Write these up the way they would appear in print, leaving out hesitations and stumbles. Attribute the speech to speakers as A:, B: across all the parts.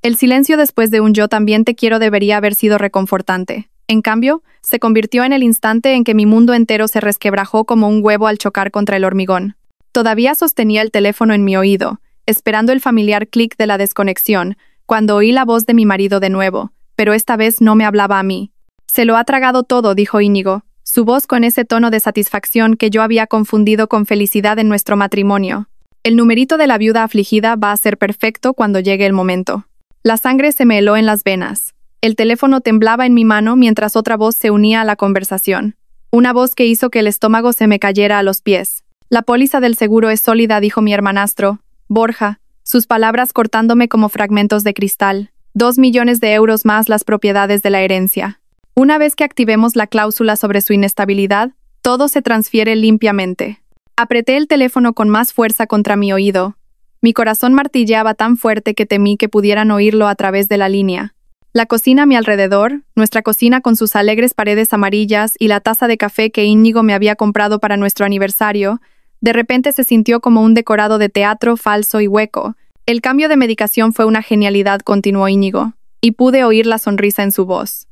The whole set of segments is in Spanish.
A: El silencio después de un "yo también te quiero" debería haber sido reconfortante. En cambio, se convirtió en el instante en que mi mundo entero se resquebrajó como un huevo al chocar contra el hormigón. Todavía sostenía el teléfono en mi oído, esperando el familiar clic de la desconexión, cuando oí la voz de mi marido de nuevo, pero esta vez no me hablaba a mí. «Se lo ha tragado todo», dijo Íñigo, su voz con ese tono de satisfacción que yo había confundido con felicidad en nuestro matrimonio. El numerito de la viuda afligida va a ser perfecto cuando llegue el momento. La sangre se me heló en las venas. El teléfono temblaba en mi mano mientras otra voz se unía a la conversación. Una voz que hizo que el estómago se me cayera a los pies. «La póliza del seguro es sólida», dijo mi hermanastro, Borja, sus palabras cortándome como fragmentos de cristal. 2 millones de euros más las propiedades de la herencia. Una vez que activemos la cláusula sobre su inestabilidad, todo se transfiere limpiamente. Apreté el teléfono con más fuerza contra mi oído. Mi corazón martilleaba tan fuerte que temí que pudieran oírlo a través de la línea. La cocina a mi alrededor, nuestra cocina con sus alegres paredes amarillas y la taza de café que Íñigo me había comprado para nuestro aniversario, de repente se sintió como un decorado de teatro falso y hueco. «El cambio de medicación fue una genialidad», continuó Íñigo, y pude oír la sonrisa en su voz.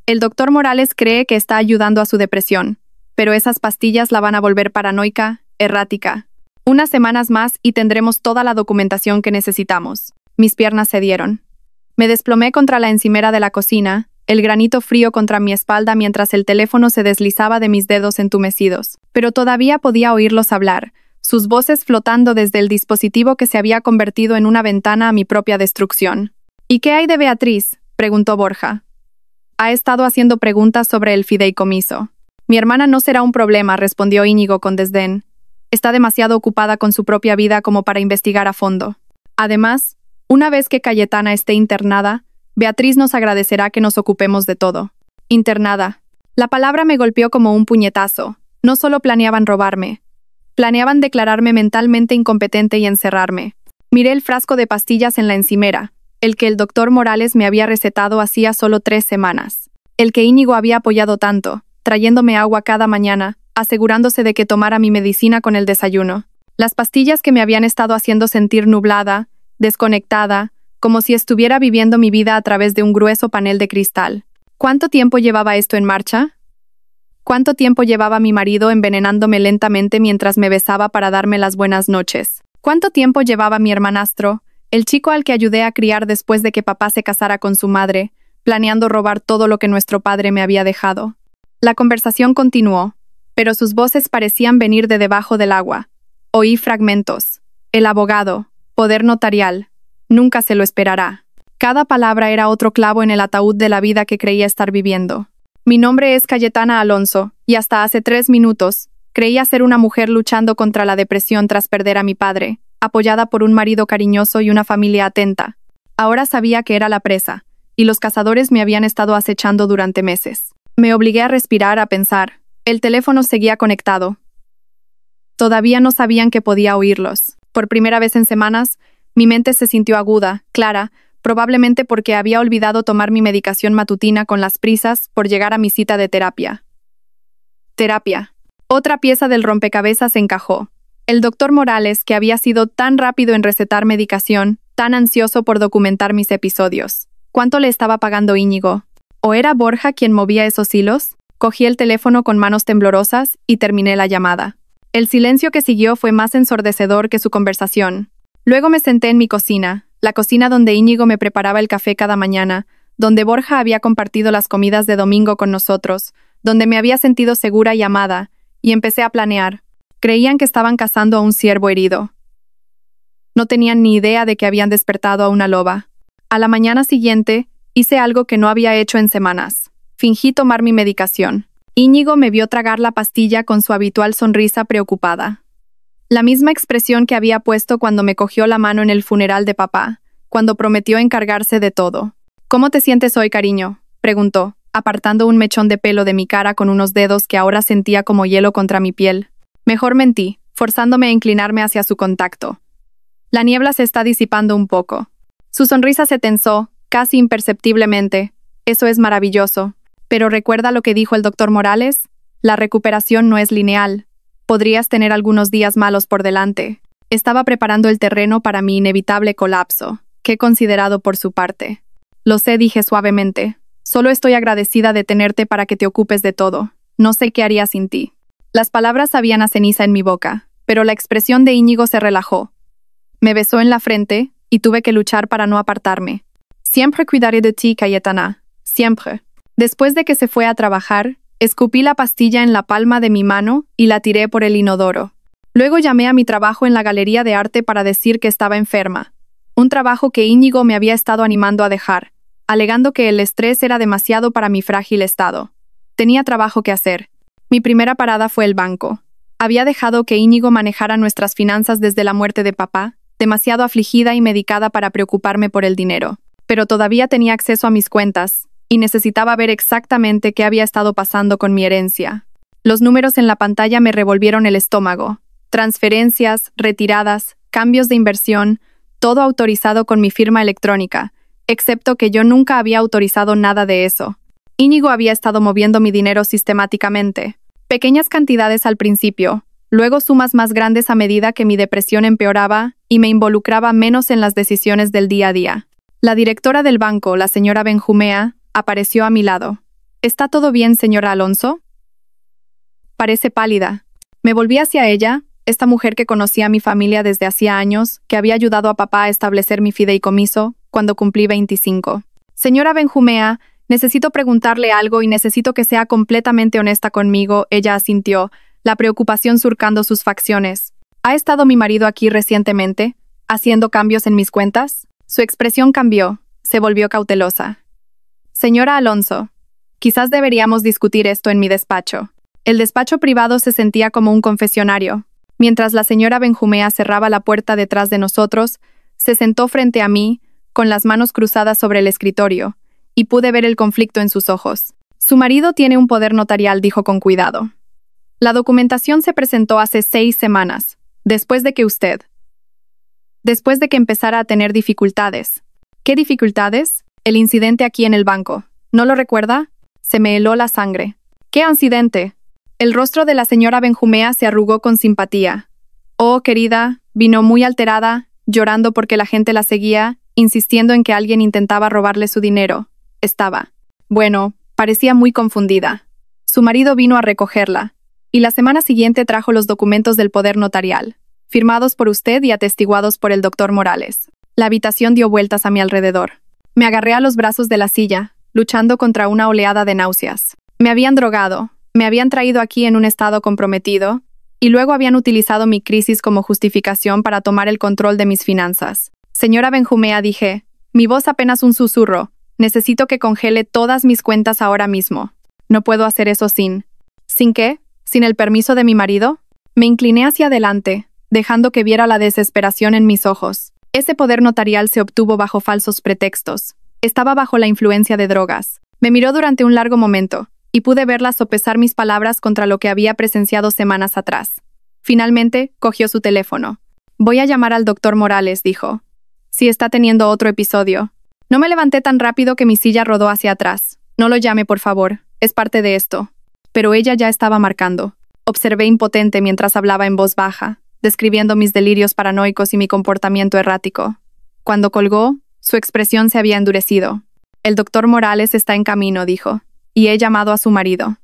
A: «El doctor Morales cree que está ayudando a su depresión, pero esas pastillas la van a volver paranoica, errática. Unas semanas más y tendremos toda la documentación que necesitamos». Mis piernas cedieron. Me desplomé contra la encimera de la cocina, el granito frío contra mi espalda mientras el teléfono se deslizaba de mis dedos entumecidos. Pero todavía podía oírlos hablar, sus voces flotando desde el dispositivo que se había convertido en una ventana a mi propia destrucción. «¿Y qué hay de Beatriz?», preguntó Borja. «Ha estado haciendo preguntas sobre el fideicomiso». «Mi hermana no será un problema», respondió Íñigo con desdén. «Está demasiado ocupada con su propia vida como para investigar a fondo. Además, una vez que Cayetana esté internada, Beatriz nos agradecerá que nos ocupemos de todo». «Internada». La palabra me golpeó como un puñetazo. No solo planeaban robarme. Planeaban declararme mentalmente incompetente y encerrarme. Miré el frasco de pastillas en la encimera, el que el doctor Morales me había recetado hacía solo 3 semanas. El que Íñigo había apoyado tanto, trayéndome agua cada mañana, asegurándose de que tomara mi medicina con el desayuno. Las pastillas que me habían estado haciendo sentir nublada, desconectada, como si estuviera viviendo mi vida a través de un grueso panel de cristal. ¿Cuánto tiempo llevaba esto en marcha? ¿Cuánto tiempo llevaba mi marido envenenándome lentamente mientras me besaba para darme las buenas noches? ¿Cuánto tiempo llevaba mi hermanastro, el chico al que ayudé a criar después de que papá se casara con su madre, planeando robar todo lo que nuestro padre me había dejado? La conversación continuó, pero sus voces parecían venir de debajo del agua. Oí fragmentos. «El abogado, poder notarial, nunca se lo esperará». Cada palabra era otro clavo en el ataúd de la vida que creía estar viviendo. «Mi nombre es Cayetana Alonso, y hasta hace 3 minutos, creía ser una mujer luchando contra la depresión tras perder a mi padre, apoyada por un marido cariñoso y una familia atenta. Ahora sabía que era la presa, y los cazadores me habían estado acechando durante meses. Me obligué a respirar, a pensar. El teléfono seguía conectado. Todavía no sabían que podía oírlos. Por primera vez en semanas, mi mente se sintió aguda, clara, probablemente porque había olvidado tomar mi medicación matutina con las prisas por llegar a mi cita de terapia. Terapia. Otra pieza del rompecabezas encajó. El doctor Morales, que había sido tan rápido en recetar medicación, tan ansioso por documentar mis episodios. ¿Cuánto le estaba pagando Íñigo? ¿O era Borja quien movía esos hilos? Cogí el teléfono con manos temblorosas y terminé la llamada. El silencio que siguió fue más ensordecedor que su conversación. Luego me senté en mi cocina, la cocina donde Íñigo me preparaba el café cada mañana, donde Borja había compartido las comidas de domingo con nosotros, donde me había sentido segura y amada, y empecé a planear. Creían que estaban cazando a un ciervo herido. No tenían ni idea de que habían despertado a una loba. A la mañana siguiente, hice algo que no había hecho en semanas. Fingí tomar mi medicación. Íñigo me vio tragar la pastilla con su habitual sonrisa preocupada. La misma expresión que había puesto cuando me cogió la mano en el funeral de papá, cuando prometió encargarse de todo. «¿Cómo te sientes hoy, cariño?», preguntó, apartando un mechón de pelo de mi cara con unos dedos que ahora sentía como hielo contra mi piel. Mejor mentí, forzándome a inclinarme hacia su contacto. «La niebla se está disipando un poco». Su sonrisa se tensó, casi imperceptiblemente. «Eso es maravilloso. Pero ¿recuerda lo que dijo el doctor Morales? La recuperación no es lineal. Podrías tener algunos días malos por delante». Estaba preparando el terreno para mi inevitable colapso. Qué considerado por su parte. Lo sé, dije suavemente. Solo estoy agradecida de tenerte para que te ocupes de todo. No sé qué haría sin ti. Las palabras sabían a ceniza en mi boca, pero la expresión de Íñigo se relajó. Me besó en la frente y tuve que luchar para no apartarme. Siempre cuidaré de ti, Cayetana. Siempre. Después de que se fue a trabajar, escupí la pastilla en la palma de mi mano y la tiré por el inodoro. Luego llamé a mi trabajo en la Galería de Arte para decir que estaba enferma. Un trabajo que Íñigo me había estado animando a dejar, alegando que el estrés era demasiado para mi frágil estado. Tenía trabajo que hacer. Mi primera parada fue el banco. Había dejado que Íñigo manejara nuestras finanzas desde la muerte de papá, demasiado afligida y medicada para preocuparme por el dinero. Pero todavía tenía acceso a mis cuentas, y necesitaba ver exactamente qué había estado pasando con mi herencia. Los números en la pantalla me revolvieron el estómago. Transferencias, retiradas, cambios de inversión, todo autorizado con mi firma electrónica, excepto que yo nunca había autorizado nada de eso. Íñigo había estado moviendo mi dinero sistemáticamente. Pequeñas cantidades al principio, luego sumas más grandes a medida que mi depresión empeoraba y me involucraba menos en las decisiones del día a día. La directora del banco, la señora Benjumea, apareció a mi lado. ¿Está todo bien, señora Alonso? Parece pálida. Me volví hacia ella, esta mujer que conocía a mi familia desde hacía años, que había ayudado a papá a establecer mi fideicomiso cuando cumplí 25. Señora Benjumea, necesito preguntarle algo y necesito que sea completamente honesta conmigo, ella asintió, la preocupación surcando sus facciones. ¿Ha estado mi marido aquí recientemente, haciendo cambios en mis cuentas? Su expresión cambió, se volvió cautelosa. Señora Alonso, quizás deberíamos discutir esto en mi despacho. El despacho privado se sentía como un confesionario. Mientras la señora Benjumea cerraba la puerta detrás de nosotros, se sentó frente a mí, con las manos cruzadas sobre el escritorio, y pude ver el conflicto en sus ojos. Su marido tiene un poder notarial, dijo con cuidado. La documentación se presentó hace 6 semanas, después de que empezara a tener dificultades. ¿Qué dificultades? El incidente aquí en el banco. ¿No lo recuerda? Se me heló la sangre. ¿Qué incidente? El rostro de la señora Benjumea se arrugó con simpatía. Oh, querida, vino muy alterada, llorando porque la gente la seguía, insistiendo en que alguien intentaba robarle su dinero. Bueno, parecía muy confundida. Su marido vino a recogerla, y la semana siguiente trajo los documentos del poder notarial, firmados por usted y atestiguados por el doctor Morales. La habitación dio vueltas a mi alrededor. Me agarré a los brazos de la silla, luchando contra una oleada de náuseas. Me habían drogado. Me habían traído aquí en un estado comprometido, y luego habían utilizado mi crisis como justificación para tomar el control de mis finanzas. Señora Benjumea, dije, mi voz apenas un susurro, necesito que congele todas mis cuentas ahora mismo. No puedo hacer eso sin... ¿Sin qué? ¿Sin el permiso de mi marido? Me incliné hacia adelante, dejando que viera la desesperación en mis ojos. Ese poder notarial se obtuvo bajo falsos pretextos. Estaba bajo la influencia de drogas. Me miró durante un largo momento, y pude verla sopesar mis palabras contra lo que había presenciado semanas atrás. Finalmente, cogió su teléfono. Voy a llamar al doctor Morales, dijo. Si está teniendo otro episodio. No me levanté tan rápido que mi silla rodó hacia atrás. No lo llame, por favor. Es parte de esto. Pero ella ya estaba marcando. Observé impotente mientras hablaba en voz baja, describiendo mis delirios paranoicos y mi comportamiento errático. Cuando colgó, su expresión se había endurecido. El doctor Morales está en camino, dijo. Y he llamado a su marido.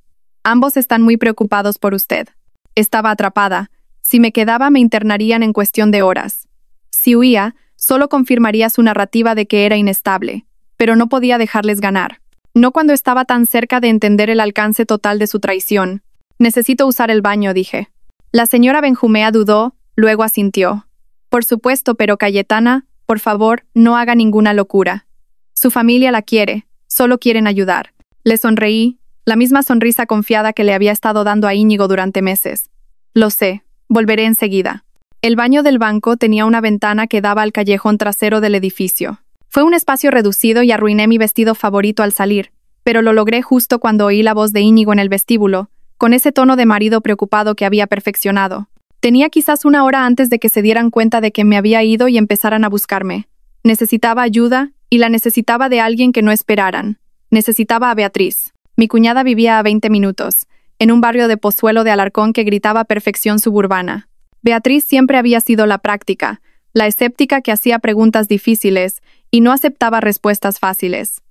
A: Ambos están muy preocupados por usted. Estaba atrapada. Si me quedaba, me internarían en cuestión de horas. Si huía, solo confirmaría su narrativa de que era inestable, pero no podía dejarles ganar. No cuando estaba tan cerca de entender el alcance total de su traición. Necesito usar el baño, dije. La señora Benjumea dudó, luego asintió. Por supuesto, pero Cayetana, por favor, no haga ninguna locura. Su familia la quiere, solo quieren ayudar. Le sonreí, la misma sonrisa confiada que le había estado dando a Íñigo durante meses. Lo sé, volveré enseguida. El baño del banco tenía una ventana que daba al callejón trasero del edificio. Fue un espacio reducido y arruiné mi vestido favorito al salir, pero lo logré justo cuando oí la voz de Íñigo en el vestíbulo, con ese tono de marido preocupado que había perfeccionado. Tenía quizás 1 hora antes de que se dieran cuenta de que me había ido y empezaran a buscarme. Necesitaba ayuda, y la necesitaba de alguien que no esperaran. Necesitaba a Beatriz. Mi cuñada vivía a 20 minutos, en un barrio de Pozuelo de Alarcón que gritaba perfección suburbana. Beatriz siempre había sido la práctica, la escéptica que hacía preguntas difíciles y no aceptaba respuestas fáciles.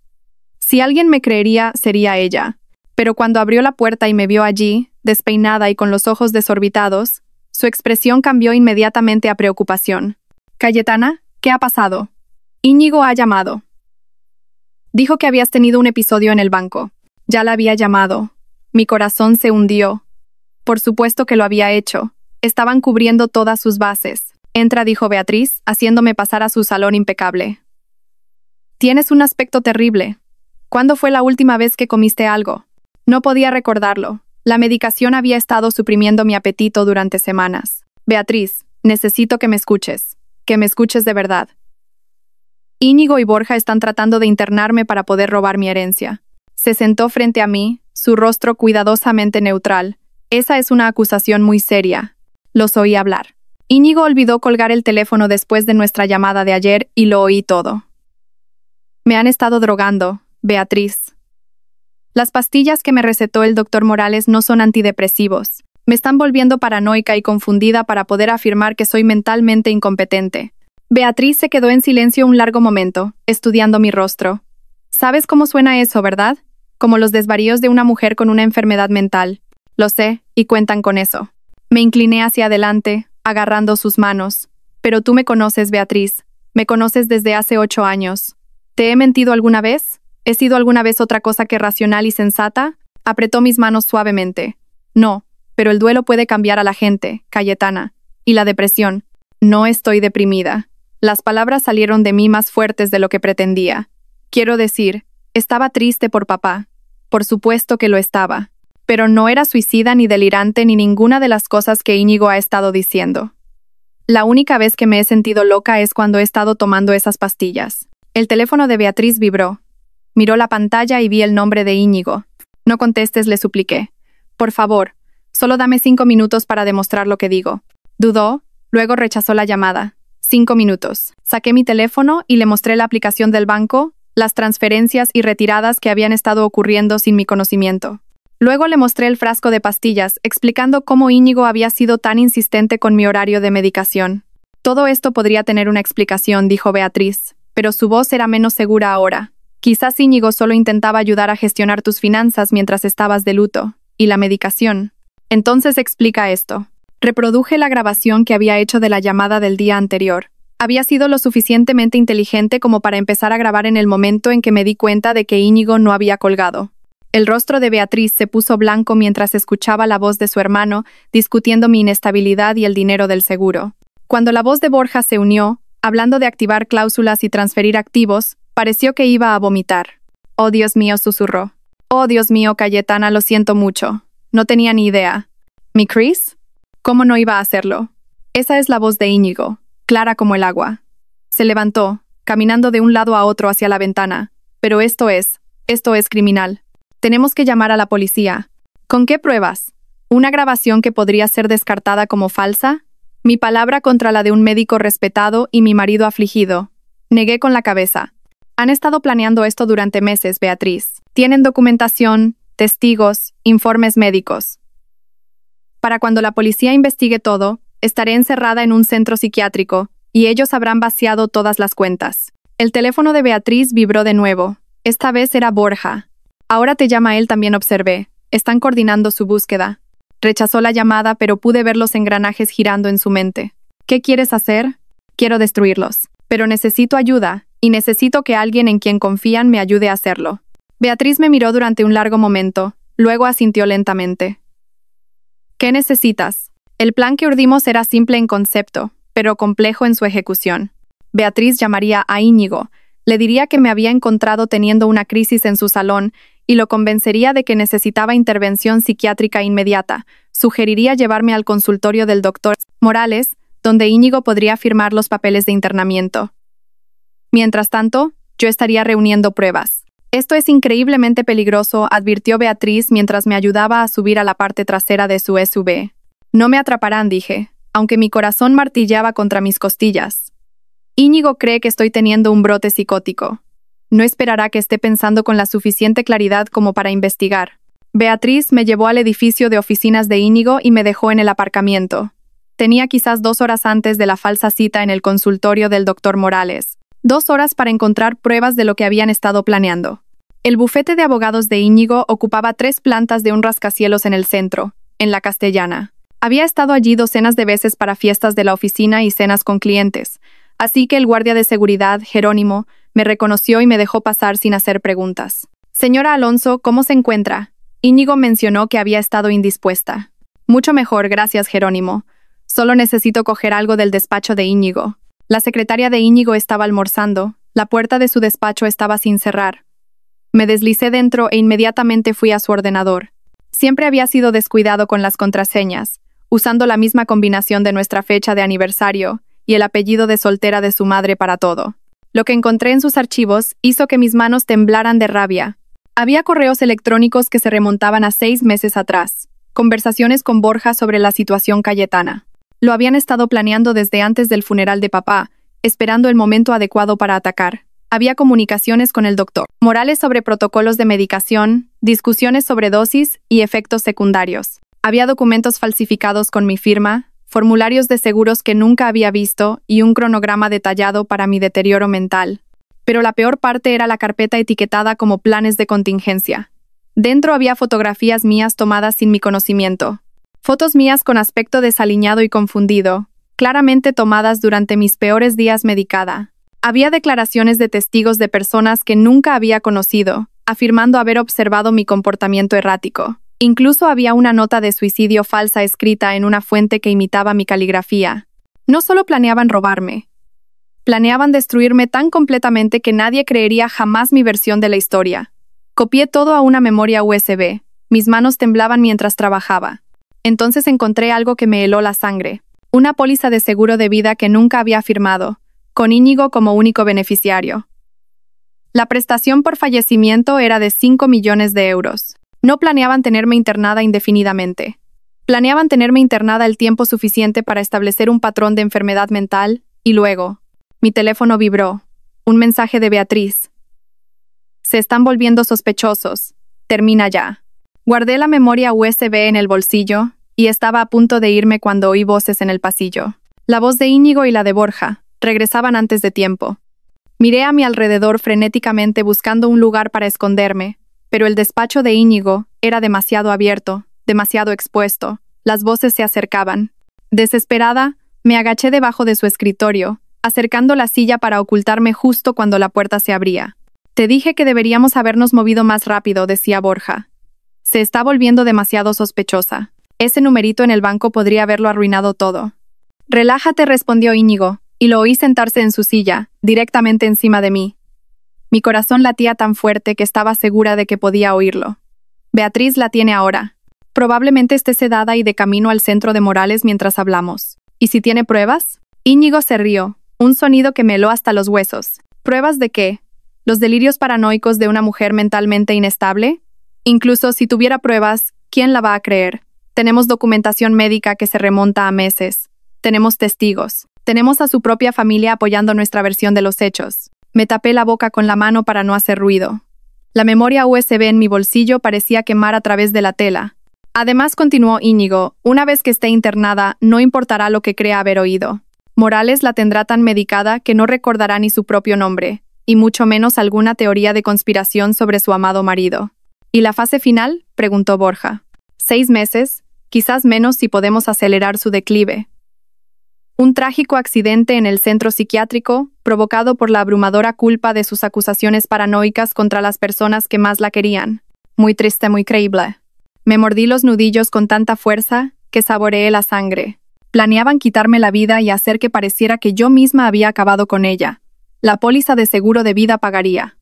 A: Si alguien me creería, sería ella. Pero cuando abrió la puerta y me vio allí, despeinada y con los ojos desorbitados, su expresión cambió inmediatamente a preocupación. «Cayetana, ¿qué ha pasado?» «Íñigo ha llamado. Dijo que habías tenido un episodio en el banco. Ya la había llamado. Mi corazón se hundió. Por supuesto que lo había hecho. Estaban cubriendo todas sus bases. Entra, dijo Beatriz, haciéndome pasar a su salón impecable. Tienes un aspecto terrible. ¿Cuándo fue la última vez que comiste algo? No podía recordarlo. La medicación había estado suprimiendo mi apetito durante semanas. Beatriz, necesito que me escuches. Que me escuches de verdad. Íñigo y Borja están tratando de internarme para poder robar mi herencia. Se sentó frente a mí, su rostro cuidadosamente neutral. Esa es una acusación muy seria. Los oí hablar. Íñigo olvidó colgar el teléfono después de nuestra llamada de ayer y lo oí todo. Me han estado drogando, Beatriz. Las pastillas que me recetó el doctor Morales no son antidepresivos. Me están volviendo paranoica y confundida para poder afirmar que soy mentalmente incompetente. Beatriz se quedó en silencio un largo momento, estudiando mi rostro. ¿Sabes cómo suena eso, verdad? Como los desvaríos de una mujer con una enfermedad mental. Lo sé, y cuentan con eso. Me incliné hacia adelante, agarrando sus manos. Pero tú me conoces, Beatriz. Me conoces desde hace 8 años. ¿Te he mentido alguna vez? ¿He sido alguna vez otra cosa que racional y sensata? Apretó mis manos suavemente. No, pero el duelo puede cambiar a la gente, Cayetana. Y la depresión. No estoy deprimida. Las palabras salieron de mí más fuertes de lo que pretendía. Quiero decir, estaba triste por papá. Por supuesto que lo estaba. Pero no era suicida ni delirante ni ninguna de las cosas que Íñigo ha estado diciendo. La única vez que me he sentido loca es cuando he estado tomando esas pastillas. El teléfono de Beatriz vibró. Miró la pantalla y vi el nombre de Íñigo. No contestes, le supliqué. Por favor, solo dame 5 minutos para demostrar lo que digo. Dudó, luego rechazó la llamada. 5 minutos. Saqué mi teléfono y le mostré la aplicación del banco, las transferencias y retiradas que habían estado ocurriendo sin mi conocimiento. Luego le mostré el frasco de pastillas, explicando cómo Íñigo había sido tan insistente con mi horario de medicación. Todo esto podría tener una explicación, dijo Beatriz, pero su voz era menos segura ahora. Quizás Íñigo solo intentaba ayudar a gestionar tus finanzas mientras estabas de luto. ¿Y la medicación? Entonces explica esto. Reproduje la grabación que había hecho de la llamada del día anterior. Había sido lo suficientemente inteligente como para empezar a grabar en el momento en que me di cuenta de que Íñigo no había colgado. El rostro de Beatriz se puso blanco mientras escuchaba la voz de su hermano discutiendo mi inestabilidad y el dinero del seguro. Cuando la voz de Borja se unió, hablando de activar cláusulas y transferir activos, pareció que iba a vomitar. «Oh, Dios mío», susurró. «Oh, Dios mío, Cayetana, lo siento mucho. No tenía ni idea». ¿Mi Chris? ¿Cómo no iba a hacerlo? Esa es la voz de Íñigo, clara como el agua. Se levantó, caminando de un lado a otro hacia la ventana. «Pero esto es criminal. Tenemos que llamar a la policía». ¿Con qué pruebas? ¿Una grabación que podría ser descartada como falsa? Mi palabra contra la de un médico respetado y mi marido afligido. Negué con la cabeza. Han estado planeando esto durante meses, Beatriz. Tienen documentación, testigos, informes médicos. Para cuando la policía investigue todo, estaré encerrada en un centro psiquiátrico, y ellos habrán vaciado todas las cuentas. El teléfono de Beatriz vibró de nuevo. Esta vez era Borja. «Ahora te llama él», también observé. Están coordinando su búsqueda. Rechazó la llamada, pero pude ver los engranajes girando en su mente. «¿Qué quieres hacer?» «Quiero destruirlos. Pero necesito ayuda, y necesito que alguien en quien confían me ayude a hacerlo». Beatriz me miró durante un largo momento, luego asintió lentamente. «¿Qué necesitas?» El plan que urdimos era simple en concepto, pero complejo en su ejecución. Beatriz llamaría a Íñigo, le diría que me había encontrado teniendo una crisis en su salón y lo convencería de que necesitaba intervención psiquiátrica inmediata. Sugeriría llevarme al consultorio del doctor Morales, donde Íñigo podría firmar los papeles de internamiento. Mientras tanto, yo estaría reuniendo pruebas. «Esto es increíblemente peligroso», advirtió Beatriz mientras me ayudaba a subir a la parte trasera de su SUV. «No me atraparán», dije, aunque mi corazón martilleaba contra mis costillas. «Íñigo cree que estoy teniendo un brote psicótico. No esperará que esté pensando con la suficiente claridad como para investigar». Beatriz me llevó al edificio de oficinas de Íñigo y me dejó en el aparcamiento. Tenía quizás 2 horas antes de la falsa cita en el consultorio del doctor Morales. 2 horas para encontrar pruebas de lo que habían estado planeando. El bufete de abogados de Íñigo ocupaba 3 plantas de un rascacielos en el centro, en la Castellana. Había estado allí docenas de veces para fiestas de la oficina y cenas con clientes, así que el guardia de seguridad, Jerónimo, me reconoció y me dejó pasar sin hacer preguntas. «Señora Alonso, ¿cómo se encuentra?» Íñigo mencionó que había estado indispuesta. «Mucho mejor, gracias, Jerónimo. Solo necesito coger algo del despacho de Íñigo». La secretaria de Íñigo estaba almorzando. La puerta de su despacho estaba sin cerrar. Me deslicé dentro e inmediatamente fui a su ordenador. Siempre había sido descuidado con las contraseñas, usando la misma combinación de nuestra fecha de aniversario y el apellido de soltera de su madre para todo. Lo que encontré en sus archivos hizo que mis manos temblaran de rabia. Había correos electrónicos que se remontaban a 6 meses atrás, conversaciones con Borja sobre la situación cayetana. Lo habían estado planeando desde antes del funeral de papá, esperando el momento adecuado para atacar. Había comunicaciones con el doctor Morales sobre protocolos de medicación, discusiones sobre dosis y efectos secundarios. Había documentos falsificados con mi firma, formularios de seguros que nunca había visto y un cronograma detallado para mi deterioro mental. Pero la peor parte era la carpeta etiquetada como planes de contingencia. Dentro había fotografías mías tomadas sin mi conocimiento. Fotos mías con aspecto desaliñado y confundido, claramente tomadas durante mis peores días medicada. Había declaraciones de testigos de personas que nunca había conocido, afirmando haber observado mi comportamiento errático. Incluso había una nota de suicidio falsa escrita en una fuente que imitaba mi caligrafía. No solo planeaban robarme, planeaban destruirme tan completamente que nadie creería jamás mi versión de la historia. Copié todo a una memoria USB. Mis manos temblaban mientras trabajaba. Entonces encontré algo que me heló la sangre. Una póliza de seguro de vida que nunca había firmado, con Íñigo como único beneficiario. La prestación por fallecimiento era de 5 millones de euros. No planeaban tenerme internada indefinidamente. Planeaban tenerme internada el tiempo suficiente para establecer un patrón de enfermedad mental, y luego, mi teléfono vibró. Un mensaje de Beatriz. «Se están volviendo sospechosos. Termina ya». Guardé la memoria USB en el bolsillo y estaba a punto de irme cuando oí voces en el pasillo. La voz de Íñigo y la de Borja regresaban antes de tiempo. Miré a mi alrededor frenéticamente buscando un lugar para esconderme, pero el despacho de Íñigo era demasiado abierto, demasiado expuesto. Las voces se acercaban. Desesperada, me agaché debajo de su escritorio, acercando la silla para ocultarme justo cuando la puerta se abría. «Te dije que deberíamos habernos movido más rápido», decía Borja. «Se está volviendo demasiado sospechosa. Ese numerito en el banco podría haberlo arruinado todo». «Relájate», respondió Íñigo, y lo oí sentarse en su silla, directamente encima de mí. Mi corazón latía tan fuerte que estaba segura de que podía oírlo. «Beatriz la tiene ahora. Probablemente esté sedada y de camino al centro de Morales mientras hablamos. ¿Y si tiene pruebas?» Íñigo se rió, un sonido que me heló hasta los huesos. «¿Pruebas de qué? ¿Los delirios paranoicos de una mujer mentalmente inestable? Incluso si tuviera pruebas, ¿quién la va a creer? Tenemos documentación médica que se remonta a meses. Tenemos testigos. Tenemos a su propia familia apoyando nuestra versión de los hechos». Me tapé la boca con la mano para no hacer ruido. La memoria USB en mi bolsillo parecía quemar a través de la tela. «Además», continuó Íñigo, «una vez que esté internada, no importará lo que crea haber oído. Morales la tendrá tan medicada que no recordará ni su propio nombre, y mucho menos alguna teoría de conspiración sobre su amado marido». «¿Y la fase final?», preguntó Borja. 6 meses, quizás menos si podemos acelerar su declive. Un trágico accidente en el centro psiquiátrico, provocado por la abrumadora culpa de sus acusaciones paranoicas contra las personas que más la querían. Muy triste, muy creíble. Me mordí los nudillos con tanta fuerza que saboreé la sangre. Planeaban quitarme la vida y hacer que pareciera que yo misma había acabado con ella. La póliza de seguro de vida pagaría.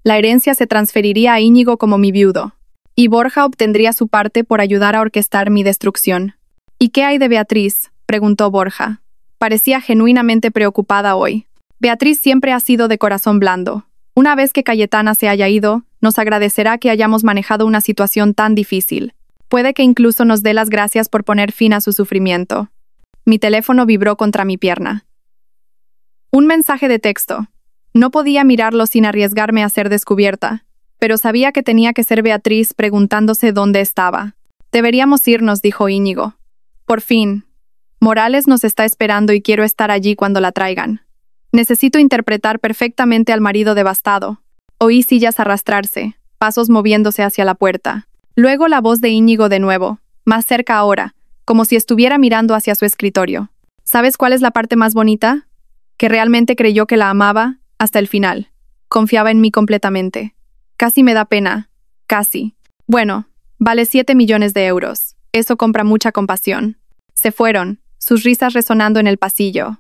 A: La herencia se transferiría a Íñigo como mi viudo. Y Borja obtendría su parte por ayudar a orquestar mi destrucción. «¿Y qué hay de Beatriz?», preguntó Borja. Parecía genuinamente preocupada hoy. «Beatriz siempre ha sido de corazón blando. Una vez que Cayetana se haya ido, nos agradecerá que hayamos manejado una situación tan difícil. Puede que incluso nos dé las gracias por poner fin a su sufrimiento». Mi teléfono vibró contra mi pierna. Un mensaje de texto. No podía mirarlo sin arriesgarme a ser descubierta, pero sabía que tenía que ser Beatriz preguntándose dónde estaba. «Deberíamos irnos», dijo Íñigo. «Por fin. Morales nos está esperando y quiero estar allí cuando la traigan. Necesito interpretar perfectamente al marido devastado. Oí sillas arrastrarse, pasos moviéndose hacia la puerta. Luego la voz de Íñigo de nuevo, más cerca ahora, como si estuviera mirando hacia su escritorio. ¿Sabes cuál es la parte más bonita? Que realmente creyó que la amaba hasta el final. Confiaba en mí completamente. Casi me da pena. Casi. Bueno, vale 7 millones de euros. Eso compra mucha compasión. Se fueron, sus risas resonando en el pasillo.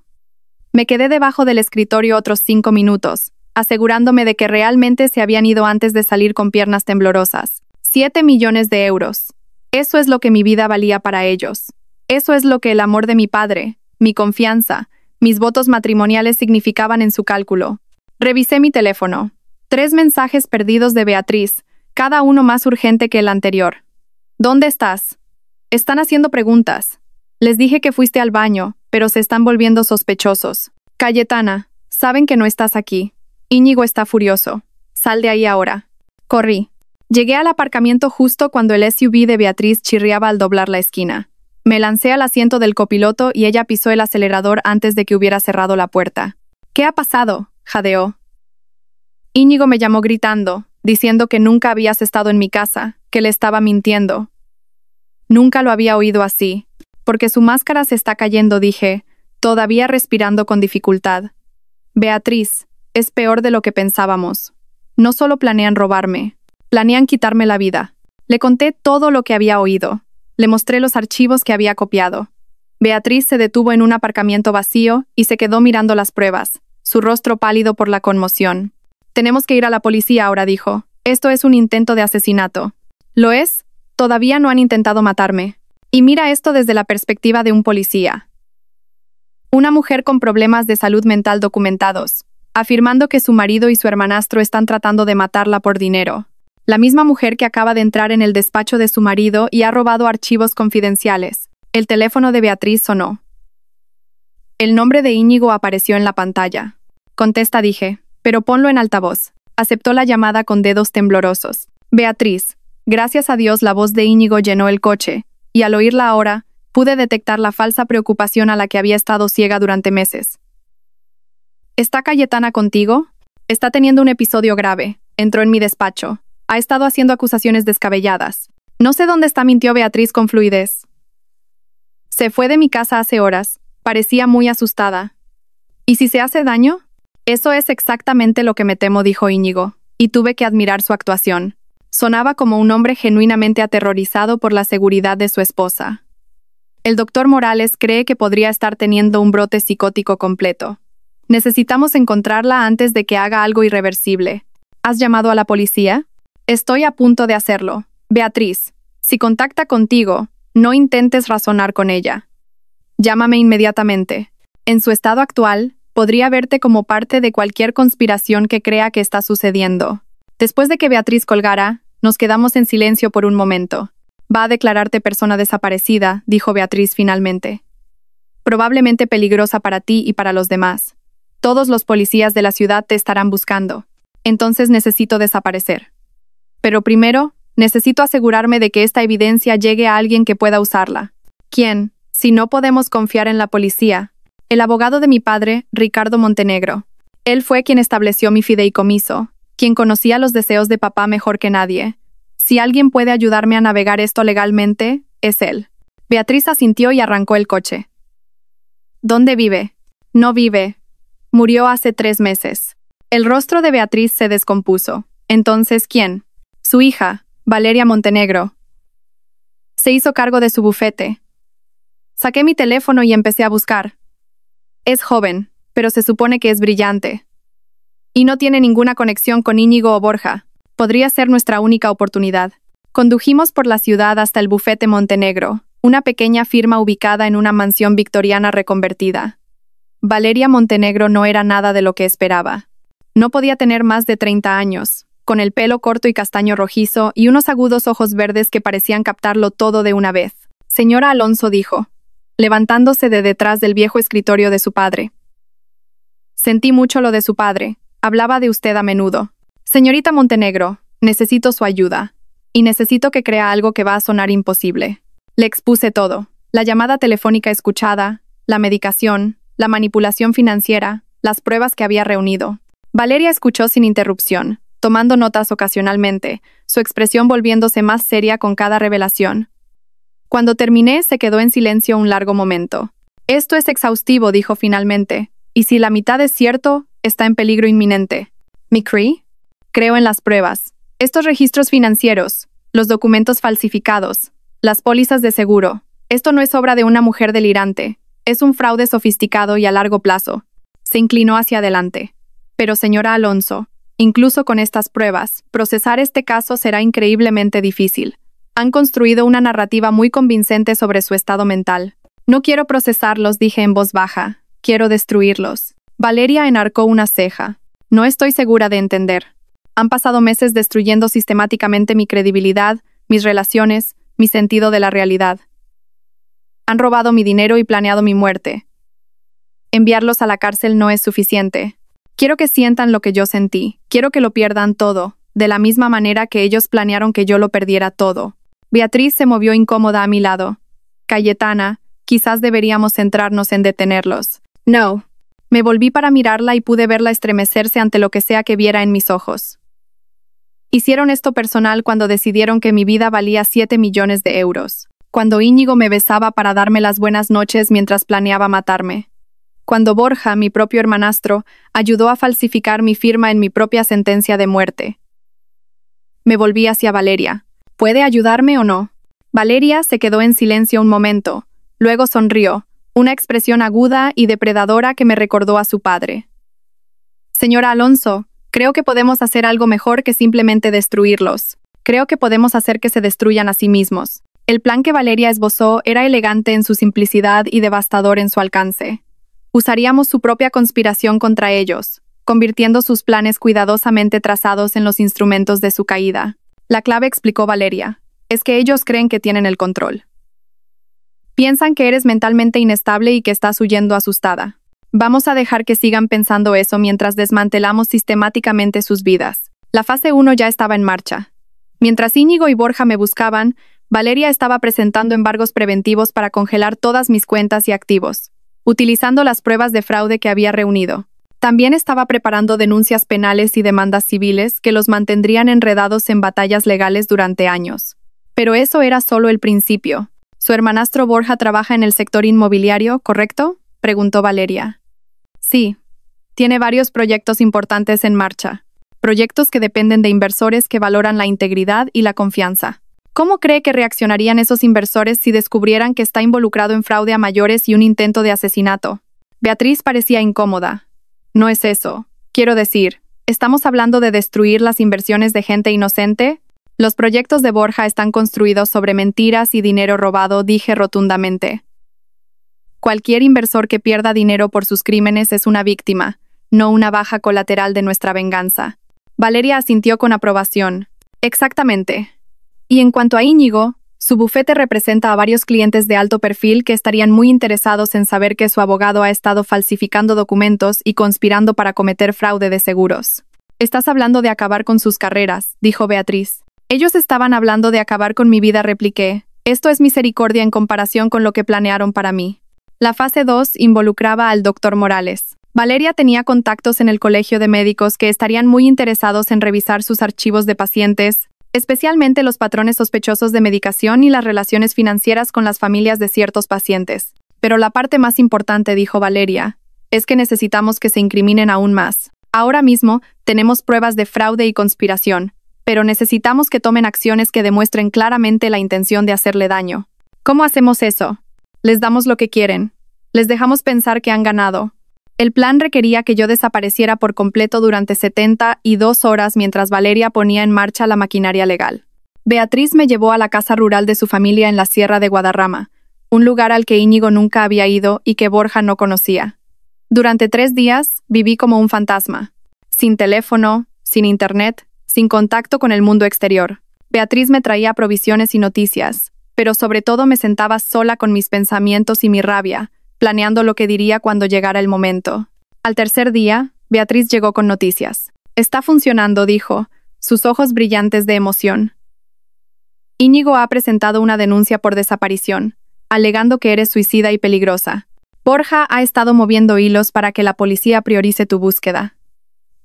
A: Me quedé debajo del escritorio otros 5 minutos, asegurándome de que realmente se habían ido antes de salir con piernas temblorosas. 7 millones de euros. Eso es lo que mi vida valía para ellos. Eso es lo que el amor de mi padre, mi confianza, mis votos matrimoniales significaban en su cálculo. Revisé mi teléfono. 3 mensajes perdidos de Beatriz, cada uno más urgente que el anterior. ¿Dónde estás? Están haciendo preguntas. Les dije que fuiste al baño, pero se están volviendo sospechosos. Cayetana, saben que no estás aquí. Íñigo está furioso. Sal de ahí ahora. Corrí. Llegué al aparcamiento justo cuando el SUV de Beatriz chirriaba al doblar la esquina. Me lancé al asiento del copiloto y ella pisó el acelerador antes de que hubiera cerrado la puerta. ¿Qué ha pasado?, jadeó. Íñigo me llamó gritando, diciendo que nunca habías estado en mi casa, que le estaba mintiendo. Nunca lo había oído así. Porque su máscara se está cayendo, dije, todavía respirando con dificultad. Beatriz, es peor de lo que pensábamos. No solo planean robarme, planean quitarme la vida. Le conté todo lo que había oído. Le mostré los archivos que había copiado. Beatriz se detuvo en un aparcamiento vacío y se quedó mirando las pruebas, su rostro pálido por la conmoción. Tenemos que ir a la policía ahora, dijo. Esto es un intento de asesinato. ¿Lo es? Todavía no han intentado matarme. Y mira esto desde la perspectiva de un policía. Una mujer con problemas de salud mental documentados, afirmando que su marido y su hermanastro están tratando de matarla por dinero. La misma mujer que acaba de entrar en el despacho de su marido y ha robado archivos confidenciales. El teléfono de Beatriz sonó. El nombre de Íñigo apareció en la pantalla. Contesta, dije, pero ponlo en altavoz. Aceptó la llamada con dedos temblorosos. Beatriz, gracias a Dios la voz de Íñigo llenó el coche, y al oírla ahora, pude detectar la falsa preocupación a la que había estado ciega durante meses. ¿Está Cayetana contigo? Está teniendo un episodio grave. Entró en mi despacho. Ha estado haciendo acusaciones descabelladas. No sé dónde está, mintió Beatriz con fluidez. Se fue de mi casa hace horas. Parecía muy asustada. ¿Y si se hace daño? Eso es exactamente lo que me temo, dijo Íñigo, y tuve que admirar su actuación. Sonaba como un hombre genuinamente aterrorizado por la seguridad de su esposa. El doctor Morales cree que podría estar teniendo un brote psicótico completo. Necesitamos encontrarla antes de que haga algo irreversible. ¿Has llamado a la policía? Estoy a punto de hacerlo. Beatriz, si contacta contigo, no intentes razonar con ella. Llámame inmediatamente. En su estado actual, podría verte como parte de cualquier conspiración que crea que está sucediendo. Después de que Beatriz colgara, nos quedamos en silencio por un momento. Va a declararte persona desaparecida, dijo Beatriz finalmente. Probablemente peligrosa para ti y para los demás. Todos los policías de la ciudad te estarán buscando. Entonces necesito desaparecer. Pero primero, necesito asegurarme de que esta evidencia llegue a alguien que pueda usarla. ¿Quién? Si no podemos confiar en la policía. El abogado de mi padre, Ricardo Montenegro. Él fue quien estableció mi fideicomiso, quien conocía los deseos de papá mejor que nadie. Si alguien puede ayudarme a navegar esto legalmente, es él. Beatriz asintió y arrancó el coche. ¿Dónde vive? No vive. Murió hace 3 meses. El rostro de Beatriz se descompuso. Entonces, ¿quién? Su hija, Valeria Montenegro. Se hizo cargo de su bufete. Saqué mi teléfono y empecé a buscar. Es joven, pero se supone que es brillante. Y no tiene ninguna conexión con Íñigo o Borja. Podría ser nuestra única oportunidad. Condujimos por la ciudad hasta el bufete Montenegro, una pequeña firma ubicada en una mansión victoriana reconvertida. Valeria Montenegro no era nada de lo que esperaba. No podía tener más de 30 años, con el pelo corto y castaño rojizo y unos agudos ojos verdes que parecían captarlo todo de una vez. Señora Alonso, dijo, levantándose de detrás del viejo escritorio de su padre. Sentí mucho lo de su padre. Hablaba de usted a menudo. Señorita Montenegro, necesito su ayuda. Y necesito que crea algo que va a sonar imposible. Le expuse todo. La llamada telefónica escuchada, la medicación, la manipulación financiera, las pruebas que había reunido. Valeria escuchó sin interrupción, tomando notas ocasionalmente, su expresión volviéndose más seria con cada revelación. Cuando terminé, se quedó en silencio un largo momento. Esto es exhaustivo, dijo finalmente, y si la mitad es cierto, está en peligro inminente. ¿McCree? Creo en las pruebas. Estos registros financieros, los documentos falsificados, las pólizas de seguro. Esto no es obra de una mujer delirante. Es un fraude sofisticado y a largo plazo. Se inclinó hacia adelante. Pero, señora Alonso, incluso con estas pruebas, procesar este caso será increíblemente difícil. Han construido una narrativa muy convincente sobre su estado mental. No quiero procesarlos, dije en voz baja. Quiero destruirlos. Valeria enarcó una ceja. No estoy segura de entender. Han pasado meses destruyendo sistemáticamente mi credibilidad, mis relaciones, mi sentido de la realidad. Han robado mi dinero y planeado mi muerte. Enviarlos a la cárcel no es suficiente. Quiero que sientan lo que yo sentí. Quiero que lo pierdan todo, de la misma manera que ellos planearon que yo lo perdiera todo. Beatriz se movió incómoda a mi lado. Cayetana, quizás deberíamos centrarnos en detenerlos. No. Me volví para mirarla y pude verla estremecerse ante lo que sea que viera en mis ojos. Hicieron esto personal cuando decidieron que mi vida valía 7 millones de euros. Cuando Íñigo me besaba para darme las buenas noches mientras planeaba matarme. Cuando Borja, mi propio hermanastro, ayudó a falsificar mi firma en mi propia sentencia de muerte. Me volví hacia Valeria. ¿Puede ayudarme o no? Valeria se quedó en silencio un momento. Luego sonrió, una expresión aguda y depredadora que me recordó a su padre. Señora Alonso, creo que podemos hacer algo mejor que simplemente destruirlos. Creo que podemos hacer que se destruyan a sí mismos. El plan que Valeria esbozó era elegante en su simplicidad y devastador en su alcance. Usaríamos su propia conspiración contra ellos, convirtiendo sus planes cuidadosamente trazados en los instrumentos de su caída. La clave, explicó Valeria, es que ellos creen que tienen el control. Piensan que eres mentalmente inestable y que estás huyendo asustada. Vamos a dejar que sigan pensando eso mientras desmantelamos sistemáticamente sus vidas. La fase 1 ya estaba en marcha. Mientras Íñigo y Borja me buscaban, Valeria estaba presentando embargos preventivos para congelar todas mis cuentas y activos, utilizando las pruebas de fraude que había reunido. También estaba preparando denuncias penales y demandas civiles que los mantendrían enredados en batallas legales durante años. Pero eso era solo el principio. ¿Su hermanastro Borja trabaja en el sector inmobiliario, correcto?, preguntó Valeria. Sí. Tiene varios proyectos importantes en marcha. Proyectos que dependen de inversores que valoran la integridad y la confianza. ¿Cómo cree que reaccionarían esos inversores si descubrieran que está involucrado en fraude a mayores y un intento de asesinato? Beatriz parecía incómoda. No es eso. Quiero decir, ¿estamos hablando de destruir las inversiones de gente inocente? Los proyectos de Borja están construidos sobre mentiras y dinero robado, dije rotundamente. Cualquier inversor que pierda dinero por sus crímenes es una víctima, no una baja colateral de nuestra venganza. Valeria asintió con aprobación. Exactamente. Y en cuanto a Íñigo, su bufete representa a varios clientes de alto perfil que estarían muy interesados en saber que su abogado ha estado falsificando documentos y conspirando para cometer fraude de seguros. Estás hablando de acabar con sus carreras, dijo Beatriz. Ellos estaban hablando de acabar con mi vida, repliqué. Esto es misericordia en comparación con lo que planearon para mí. La fase 2 involucraba al Dr. Morales. Valeria tenía contactos en el colegio de médicos que estarían muy interesados en revisar sus archivos de pacientes, especialmente los patrones sospechosos de medicación y las relaciones financieras con las familias de ciertos pacientes. Pero la parte más importante, dijo Valeria, es que necesitamos que se incriminen aún más. Ahora mismo tenemos pruebas de fraude y conspiración, pero necesitamos que tomen acciones que demuestren claramente la intención de hacerle daño. ¿Cómo hacemos eso? Les damos lo que quieren. Les dejamos pensar que han ganado. El plan requería que yo desapareciera por completo durante 72 horas mientras Valeria ponía en marcha la maquinaria legal. Beatriz me llevó a la casa rural de su familia en la Sierra de Guadarrama, un lugar al que Íñigo nunca había ido y que Borja no conocía. Durante 3 días viví como un fantasma, sin teléfono, sin internet, sin contacto con el mundo exterior. Beatriz me traía provisiones y noticias, pero sobre todo me sentaba sola con mis pensamientos y mi rabia, planeando lo que diría cuando llegara el momento. Al tercer día, Beatriz llegó con noticias. Está funcionando, dijo, sus ojos brillantes de emoción. Íñigo ha presentado una denuncia por desaparición, alegando que eres suicida y peligrosa. Borja ha estado moviendo hilos para que la policía priorice tu búsqueda.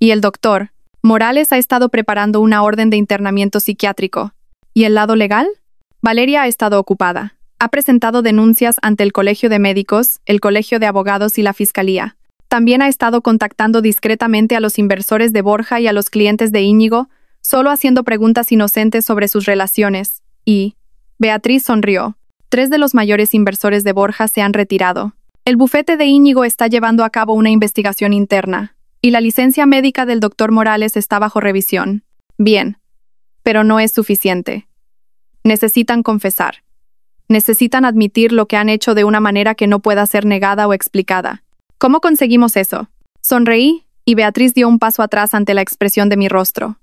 A: Y el doctor Morales ha estado preparando una orden de internamiento psiquiátrico. ¿Y el lado legal? Valeria ha estado ocupada. Ha presentado denuncias ante el Colegio de Médicos, el Colegio de Abogados y la Fiscalía. También ha estado contactando discretamente a los inversores de Borja y a los clientes de Íñigo, solo haciendo preguntas inocentes sobre sus relaciones. Y Beatriz sonrió. 3 de los mayores inversores de Borja se han retirado. El bufete de Íñigo está llevando a cabo una investigación interna, y la licencia médica del doctor Morales está bajo revisión. Bien, pero no es suficiente. Necesitan confesar. Necesitan admitir lo que han hecho de una manera que no pueda ser negada o explicada. ¿Cómo conseguimos eso? Sonreí, y Beatriz dio un paso atrás ante la expresión de mi rostro.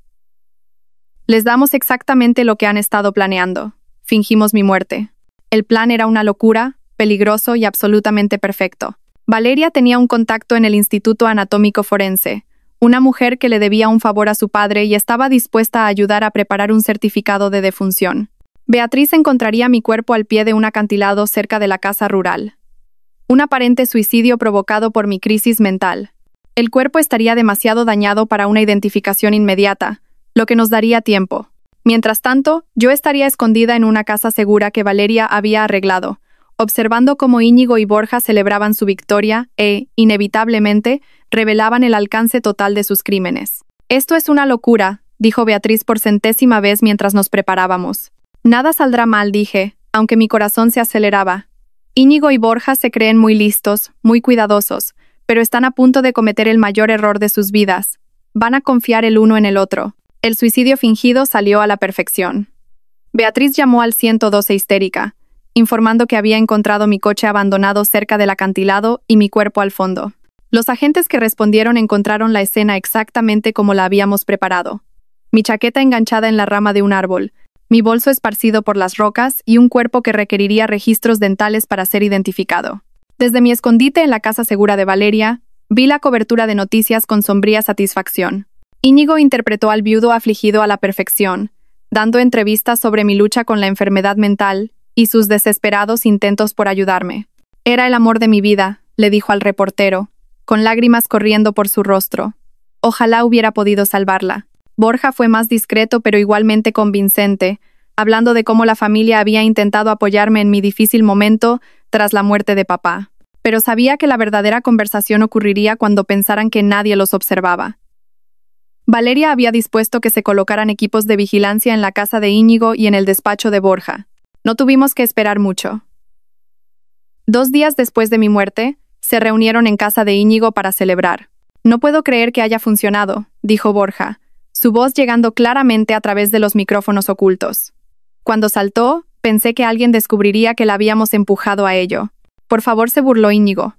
A: Les damos exactamente lo que han estado planeando. Fingimos mi muerte. El plan era una locura, peligroso y absolutamente perfecto. Valeria tenía un contacto en el Instituto Anatómico Forense, una mujer que le debía un favor a su padre y estaba dispuesta a ayudar a preparar un certificado de defunción. Beatriz encontraría mi cuerpo al pie de un acantilado cerca de la casa rural. Un aparente suicidio provocado por mi crisis mental. El cuerpo estaría demasiado dañado para una identificación inmediata, lo que nos daría tiempo. Mientras tanto, yo estaría escondida en una casa segura que Valeria había arreglado, observando cómo Íñigo y Borja celebraban su victoria e, inevitablemente, revelaban el alcance total de sus crímenes. «Esto es una locura», dijo Beatriz por 100ª vez mientras nos preparábamos. «Nada saldrá mal», dije, aunque mi corazón se aceleraba. Íñigo y Borja se creen muy listos, muy cuidadosos, pero están a punto de cometer el mayor error de sus vidas. Van a confiar el uno en el otro. El suicidio fingido salió a la perfección. Beatriz llamó al 112 histérica, informando que había encontrado mi coche abandonado cerca del acantilado y mi cuerpo al fondo. Los agentes que respondieron encontraron la escena exactamente como la habíamos preparado. Mi chaqueta enganchada en la rama de un árbol, mi bolso esparcido por las rocas y un cuerpo que requeriría registros dentales para ser identificado. Desde mi escondite en la casa segura de Valeria, vi la cobertura de noticias con sombría satisfacción. Íñigo interpretó al viudo afligido a la perfección, dando entrevistas sobre mi lucha con la enfermedad mental y sus desesperados intentos por ayudarme. «Era el amor de mi vida», le dijo al reportero, con lágrimas corriendo por su rostro. Ojalá hubiera podido salvarla. Borja fue más discreto pero igualmente convincente, hablando de cómo la familia había intentado apoyarme en mi difícil momento tras la muerte de papá. Pero sabía que la verdadera conversación ocurriría cuando pensaran que nadie los observaba. Valeria había dispuesto que se colocaran equipos de vigilancia en la casa de Íñigo y en el despacho de Borja. No tuvimos que esperar mucho. 2 días después de mi muerte, se reunieron en casa de Íñigo para celebrar. «No puedo creer que haya funcionado», dijo Borja, su voz llegando claramente a través de los micrófonos ocultos. Cuando saltó, pensé que alguien descubriría que la habíamos empujado a ello. «Por favor», se burló Íñigo.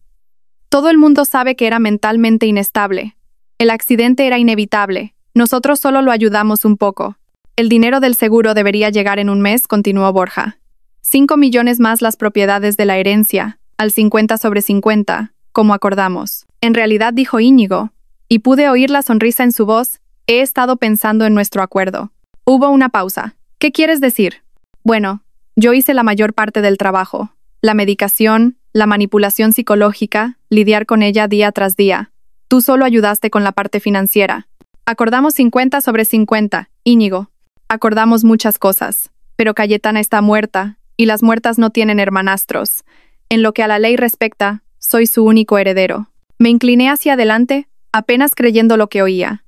A: «Todo el mundo sabe que era mentalmente inestable. El accidente era inevitable. Nosotros solo lo ayudamos un poco. El dinero del seguro debería llegar en un mes», continuó Borja. 5 millones más las propiedades de la herencia, al 50/50, como acordamos. En realidad, dijo Íñigo, y pude oír la sonrisa en su voz, he estado pensando en nuestro acuerdo. Hubo una pausa. ¿Qué quieres decir? Bueno, yo hice la mayor parte del trabajo. La medicación, la manipulación psicológica, lidiar con ella día tras día. Tú solo ayudaste con la parte financiera. Acordamos 50/50, Íñigo. Acordamos muchas cosas, pero Cayetana está muerta, y las muertas no tienen hermanastros. En lo que a la ley respecta, soy su único heredero. Me incliné hacia adelante, apenas creyendo lo que oía.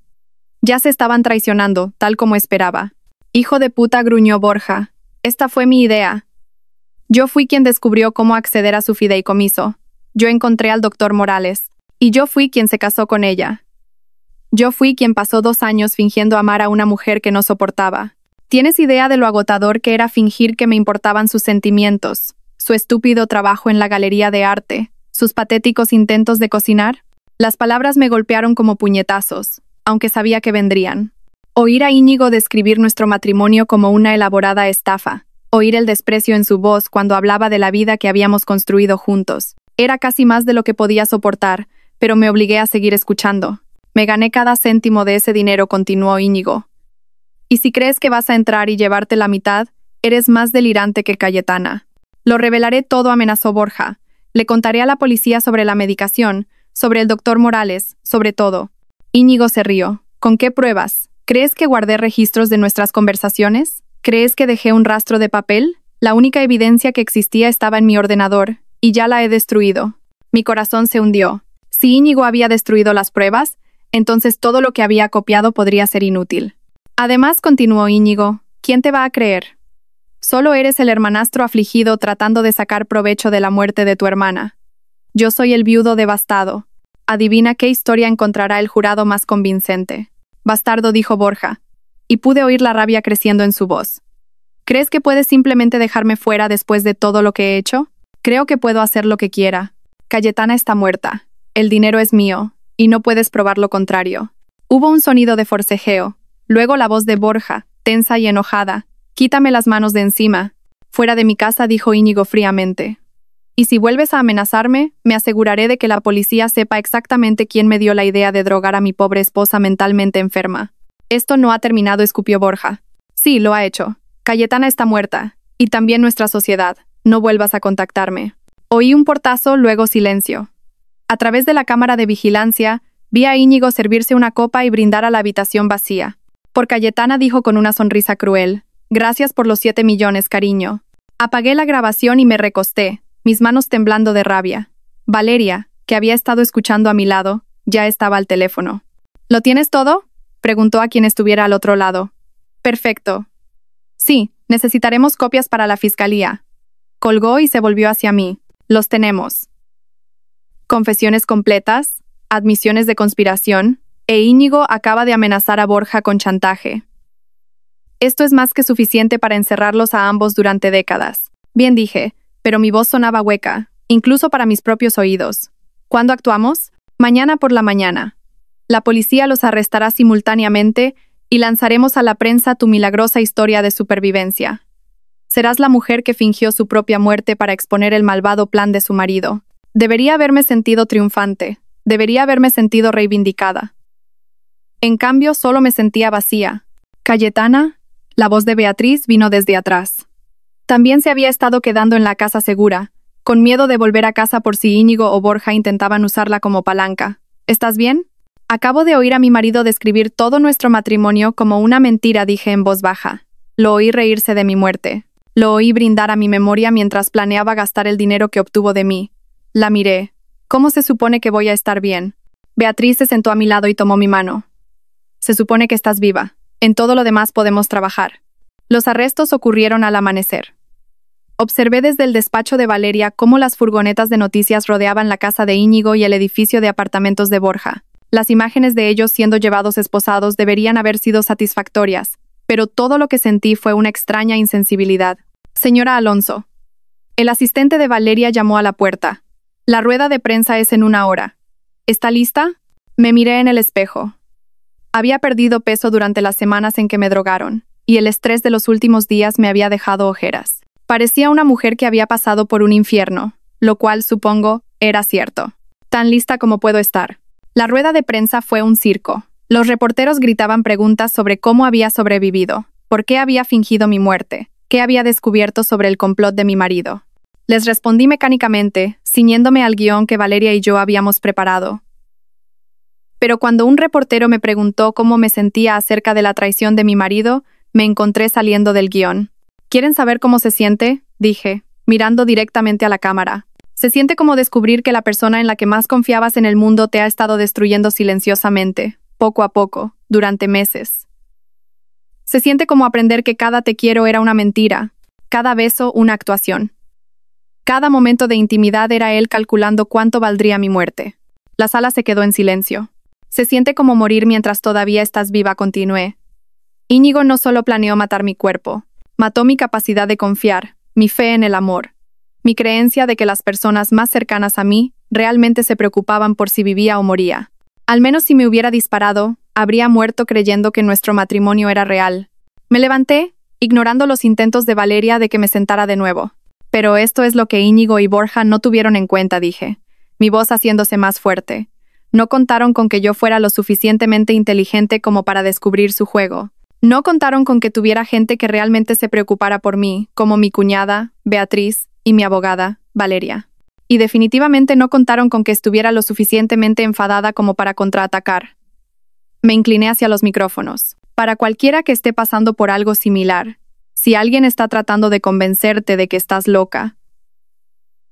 A: Ya se estaban traicionando, tal como esperaba. «Hijo de puta», gruñó Borja. «Esta fue mi idea. Yo fui quien descubrió cómo acceder a su fideicomiso. Yo encontré al doctor Morales. Y yo fui quien se casó con ella. Yo fui quien pasó 2 años fingiendo amar a una mujer que no soportaba. ¿Tienes idea de lo agotador que era fingir que me importaban sus sentimientos, su estúpido trabajo en la galería de arte, sus patéticos intentos de cocinar?» Las palabras me golpearon como puñetazos, aunque sabía que vendrían. Oír a Íñigo describir nuestro matrimonio como una elaborada estafa, oír el desprecio en su voz cuando hablaba de la vida que habíamos construido juntos. Era casi más de lo que podía soportar, pero me obligué a seguir escuchando. «Me gané cada céntimo de ese dinero», continuó Íñigo. «Y si crees que vas a entrar y llevarte la mitad, eres más delirante que Cayetana». «Lo revelaré todo», amenazó Borja, Le contaré a la policía sobre la medicación, sobre el doctor Morales, sobre todo. Íñigo se rió. ¿Con qué pruebas? ¿Crees que guardé registros de nuestras conversaciones? ¿Crees que dejé un rastro de papel? La única evidencia que existía estaba en mi ordenador, y ya la he destruido. Mi corazón se hundió. Si Íñigo había destruido las pruebas, entonces todo lo que había copiado podría ser inútil. Además, continuó Íñigo, ¿quién te va a creer? Solo eres el hermanastro afligido tratando de sacar provecho de la muerte de tu hermana. Yo soy el viudo devastado. Adivina qué historia encontrará el jurado más convincente. Bastardo, dijo Borja, y pude oír la rabia creciendo en su voz. ¿Crees que puedes simplemente dejarme fuera después de todo lo que he hecho? Creo que puedo hacer lo que quiera. Cayetana está muerta. El dinero es mío, y no puedes probar lo contrario. Hubo un sonido de forcejeo. Luego la voz de Borja, tensa y enojada. Quítame las manos de encima. Fuera de mi casa, dijo Íñigo fríamente. Y si vuelves a amenazarme, me aseguraré de que la policía sepa exactamente quién me dio la idea de drogar a mi pobre esposa mentalmente enferma. Esto no ha terminado, escupió Borja. Sí, lo ha hecho. Cayetana está muerta. Y también nuestra sociedad. No vuelvas a contactarme. Oí un portazo, luego silencio. A través de la cámara de vigilancia, vi a Íñigo servirse una copa y brindar a la habitación vacía. Por Cayetana, dijo con una sonrisa cruel. Gracias por los 7 millones, cariño. Apagué la grabación y me recosté, mis manos temblando de rabia. Valeria, que había estado escuchando a mi lado, ya estaba al teléfono. ¿Lo tienes todo?, preguntó a quien estuviera al otro lado. Perfecto. Sí, necesitaremos copias para la fiscalía. Colgó y se volvió hacia mí. Los tenemos. Confesiones completas, admisiones de conspiración, e Íñigo acaba de amenazar a Borja con chantaje. Esto es más que suficiente para encerrarlos a ambos durante décadas. Bien, dije, pero mi voz sonaba hueca, incluso para mis propios oídos. ¿Cuándo actuamos? Mañana por la mañana. La policía los arrestará simultáneamente y lanzaremos a la prensa tu milagrosa historia de supervivencia. Serás la mujer que fingió su propia muerte para exponer el malvado plan de su marido. Debería haberme sentido triunfante. Debería haberme sentido reivindicada. En cambio, solo me sentía vacía. Cayetana, la voz de Beatriz vino desde atrás. También se había estado quedando en la casa segura, con miedo de volver a casa por si Íñigo o Borja intentaban usarla como palanca. ¿Estás bien? Acabo de oír a mi marido describir todo nuestro matrimonio como una mentira, dije en voz baja. Lo oí reírse de mi muerte. Lo oí brindar a mi memoria mientras planeaba gastar el dinero que obtuvo de mí. La miré. ¿Cómo se supone que voy a estar bien? Beatriz se sentó a mi lado y tomó mi mano. Se supone que estás viva. En todo lo demás podemos trabajar. Los arrestos ocurrieron al amanecer. Observé desde el despacho de Valeria cómo las furgonetas de noticias rodeaban la casa de Íñigo y el edificio de apartamentos de Borja. Las imágenes de ellos siendo llevados esposados deberían haber sido satisfactorias, pero todo lo que sentí fue una extraña insensibilidad. Señora Alonso. El asistente de Valeria llamó a la puerta. La rueda de prensa es en 1 hora. ¿Está lista? Me miré en el espejo. Había perdido peso durante las semanas en que me drogaron, y el estrés de los últimos días me había dejado ojeras. Parecía una mujer que había pasado por un infierno, lo cual, supongo, era cierto. Tan lista como puedo estar. La rueda de prensa fue un circo. Los reporteros gritaban preguntas sobre cómo había sobrevivido, por qué había fingido mi muerte, qué había descubierto sobre el complot de mi marido. Les respondí mecánicamente, ciñéndome al guión que Valeria y yo habíamos preparado. Pero cuando un reportero me preguntó cómo me sentía acerca de la traición de mi marido, me encontré saliendo del guión. ¿Quieren saber cómo se siente?, dije, mirando directamente a la cámara. Se siente como descubrir que la persona en la que más confiabas en el mundo te ha estado destruyendo silenciosamente, poco a poco, durante meses. Se siente como aprender que cada te quiero era una mentira, cada beso una actuación. Cada momento de intimidad era él calculando cuánto valdría mi muerte. La sala se quedó en silencio. Se siente como morir mientras todavía estás viva, continué. Íñigo no solo planeó matar mi cuerpo, mató mi capacidad de confiar, mi fe en el amor, mi creencia de que las personas más cercanas a mí realmente se preocupaban por si vivía o moría. Al menos si me hubiera disparado, habría muerto creyendo que nuestro matrimonio era real. Me levanté, ignorando los intentos de Valeria de que me sentara de nuevo. Pero esto es lo que Íñigo y Borja no tuvieron en cuenta, dije, mi voz haciéndose más fuerte. No contaron con que yo fuera lo suficientemente inteligente como para descubrir su juego. No contaron con que tuviera gente que realmente se preocupara por mí, como mi cuñada, Beatriz, y mi abogada, Valeria. y definitivamente no contaron con que estuviera lo suficientemente enfadada como para contraatacar. Me incliné hacia los micrófonos. Para cualquiera que esté pasando por algo similar, si alguien está tratando de convencerte de que estás loca,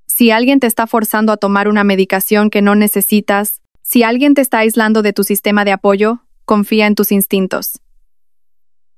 A: si alguien te está forzando a tomar una medicación que no necesitas, si alguien te está aislando de tu sistema de apoyo, confía en tus instintos.